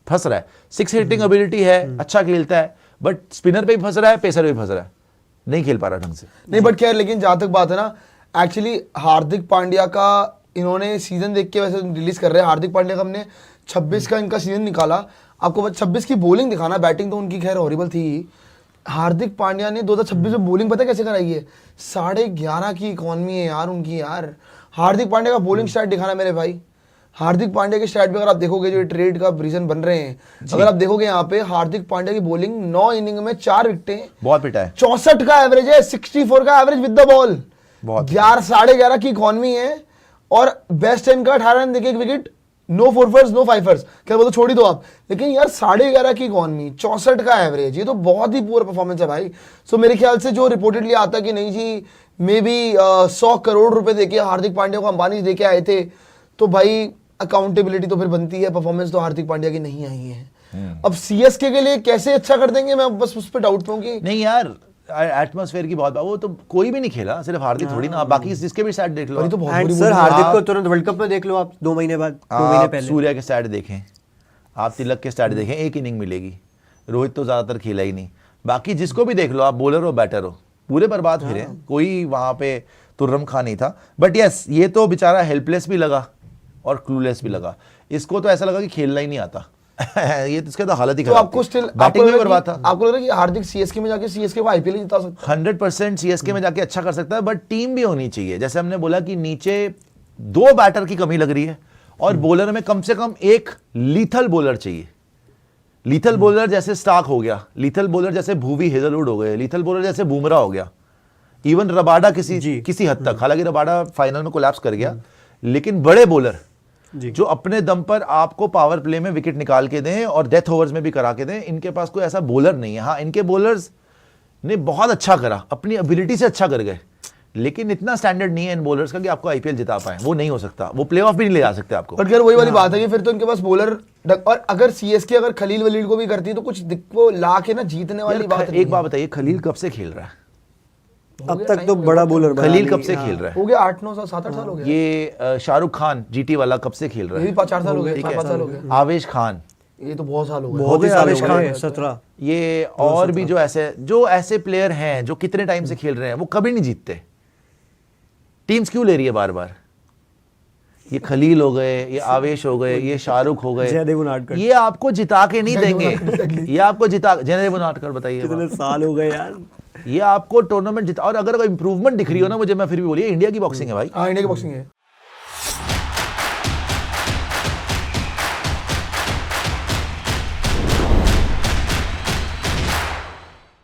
फंस रहा है। 6 हिटिंग एबिलिटी है, अच्छा खेलता है, बट स्पिनर पे भी फंस रहा है, पेसर पे भी फंस रहा है, नहीं खेल पा रहा ढंग से। नहीं, बट खैर लेकिन जहां तक बात है ना, एक्चुअली हार्दिक पांड्या का इन्होंने सीजन देख के वैसे रिलीज कर रहे हैं। हार्दिक पांड्या का हमने 26 का इनका सीजन निकाला, आपको 26 की बॉलिंग दिखाना, बैटिंग तो उनकी खैर हॉरिबल थी। हार्दिक पांड्या ने 2026 में बॉलिंग पता है कैसे कराई है? 11.5 की इकॉनमी है यार उनकी यार। हार्दिक पांड्या का बॉलिंग स्टैट दिखाना मेरे भाई। हार्दिक पांड्या के स्टैट पे अगर आप देखोगे, जो ट्रेड का रीजन बन रहे हैं, अगर आप देखोगे यहाँ पे हार्दिक पांड्या की बॉलिंग 9 इनिंग में 4 विकेटें, बहुत पिटा है, 64 का एवरेज है, 64 का एवरेज विद द बॉल, बहुत 11.5 की इकॉनमी है, और बेस्ट 10 का 18 रन देके 1 विकेट, नो फोरफर्स नो फाइफर्स, क्या बोलो छोड़ ही दो आप। लेकिन यार 11.5 की इकॉनमी, 64 का एवरेज, ये तो बहुत ही पुअर परफॉर्मेंस है भाई। सो मेरे ख्याल से जो रिपोर्टेडली आता है कि नहीं जी मे बी 100 करोड़ रुपए देके हार्दिक पांड्या को अंबानी जी देके आए थे, तो भाई अकाउंटेबिलिटी तो फिर बनती है। परफॉर्मेंस तो हार्दिक पांड्या की नहीं आई है। अब सीएसके के लिए कैसे अच्छा कर देंगे, मैं बस उस पर डाउट पे हूँ कि नहीं यार एटमॉस्फेयर की बहुत, वो तो कोई भी नहीं खेला, सिर्फ हार्दिक थोड़ी ना, बाकी जिसके भी स्टैट देख लो। पर ये तो बहुत एंड बुरी सर बुरी- हार्दिक को आप- तुरंत वर्ल्ड कप में देख लो आप, 2 महीने बाद, 2 महीने आप पहले। सूर्या के स्टैट देखें, आप तिलक के स्टैट देखें, 1 इनिंग मिलेगी। रोहित तो ज्यादातर खेला ही नहीं, बाकी जिसको भी देख लो आप, बॉलर हो बैटर हो, पूरे बर्बाद फिरे, कोई वहां पे तुर्रम खां नहीं था। बट यस, ये तो बेचारा हेल्पलेस भी लगा और क्लूलेस भी लगा। इसको तो ऐसा लगा कि खेलना ही नहीं आता। ये तो इसका तो हालत ही तो खराब आपको थी। स्टिल बैटिंग में बर्बाद था। आपको लग रहा है कि हार्दिक सीएसके में जाके सीएसके को आईपीएल जिता सकता 100% सीएसके में जाके अच्छा कर सकता है, बट टीम भी होनी चाहिए। जैसे हमने बोला कि नीचे 2 बैटर की कमी लग रही है, और बॉलर में कम से कम एक लीथल बॉलर चाहिए। लीथल बॉलर जैसे स्टार्क हो गया, लीथल बॉलर जैसे भूवी हेजलवुड हो गए, लीथल बॉलर जैसे बुमराह हो गया, इवन रबाडा किसी हद तक, हालांकि रबाडा फाइनल में कोलैप्स कर गया, लेकिन बड़े बॉलर जो अपने दम पर आपको पावर प्ले में विकेट निकाल के दें और डेथ ओवर्स में भी करा के दें, इनके पास कोई ऐसा बॉलर नहीं है। हाँ, इनके बॉलर्स ने बहुत अच्छा करा, अपनी एबिलिटी से अच्छा कर गए, लेकिन इतना स्टैंडर्ड नहीं है इन बॉलर्स का कि आपको आईपीएल जिता पाए। वो नहीं हो सकता, वो प्लेऑफ भी नहीं ले जा सकते आपको। बट खैर वही वाली बात है कि फिर तो इनके पास बॉलर, और अगर सीएसके अगर खलील वलील को भी करती है तो कुछ वो ला के ना जीतने वाली बात एक बात बताइए, खलील कब से खेल रहा है? अब तक तो बड़ा बॉलर बना खलील नहीं, कब से खेल रहा है? हो गया 8-9 साल 7-8 साल हो गया। ये शाहरुख खान जीटी वाला कब से खेल रहा ये है? भी 4 साल हो गए, ठीक 5 साल हो गए। है, आवेश खान, ये तो बहुत साल हो गए। बहुत ही हो गए साल आवेश हो खान। गए, 17। ये और भी जो ऐसे प्लेयर हैं जो कितने टाइम से खेल रहे हैं, वो कभी नहीं जीतते। टीम्स क्यों ले रही है बार बार? ये खलील हो गए, ये आवेश हो गए, ये शाहरुख हो गए, जयदेव उनादकर। ये आपको जिता के नहीं देंगे। ये आपको जिता, जयदेव उनादकर बताइए, कितने साल हो गए यार। ये आपको टूर्नामेंट जिता, और अगर कोई इंप्रूवमेंट दिख रही हो ना मुझे, मैं फिर भी बोलिए इंडिया की बॉक्सिंग है भाई। हाँ, इंडिया की बॉक्सिंग है।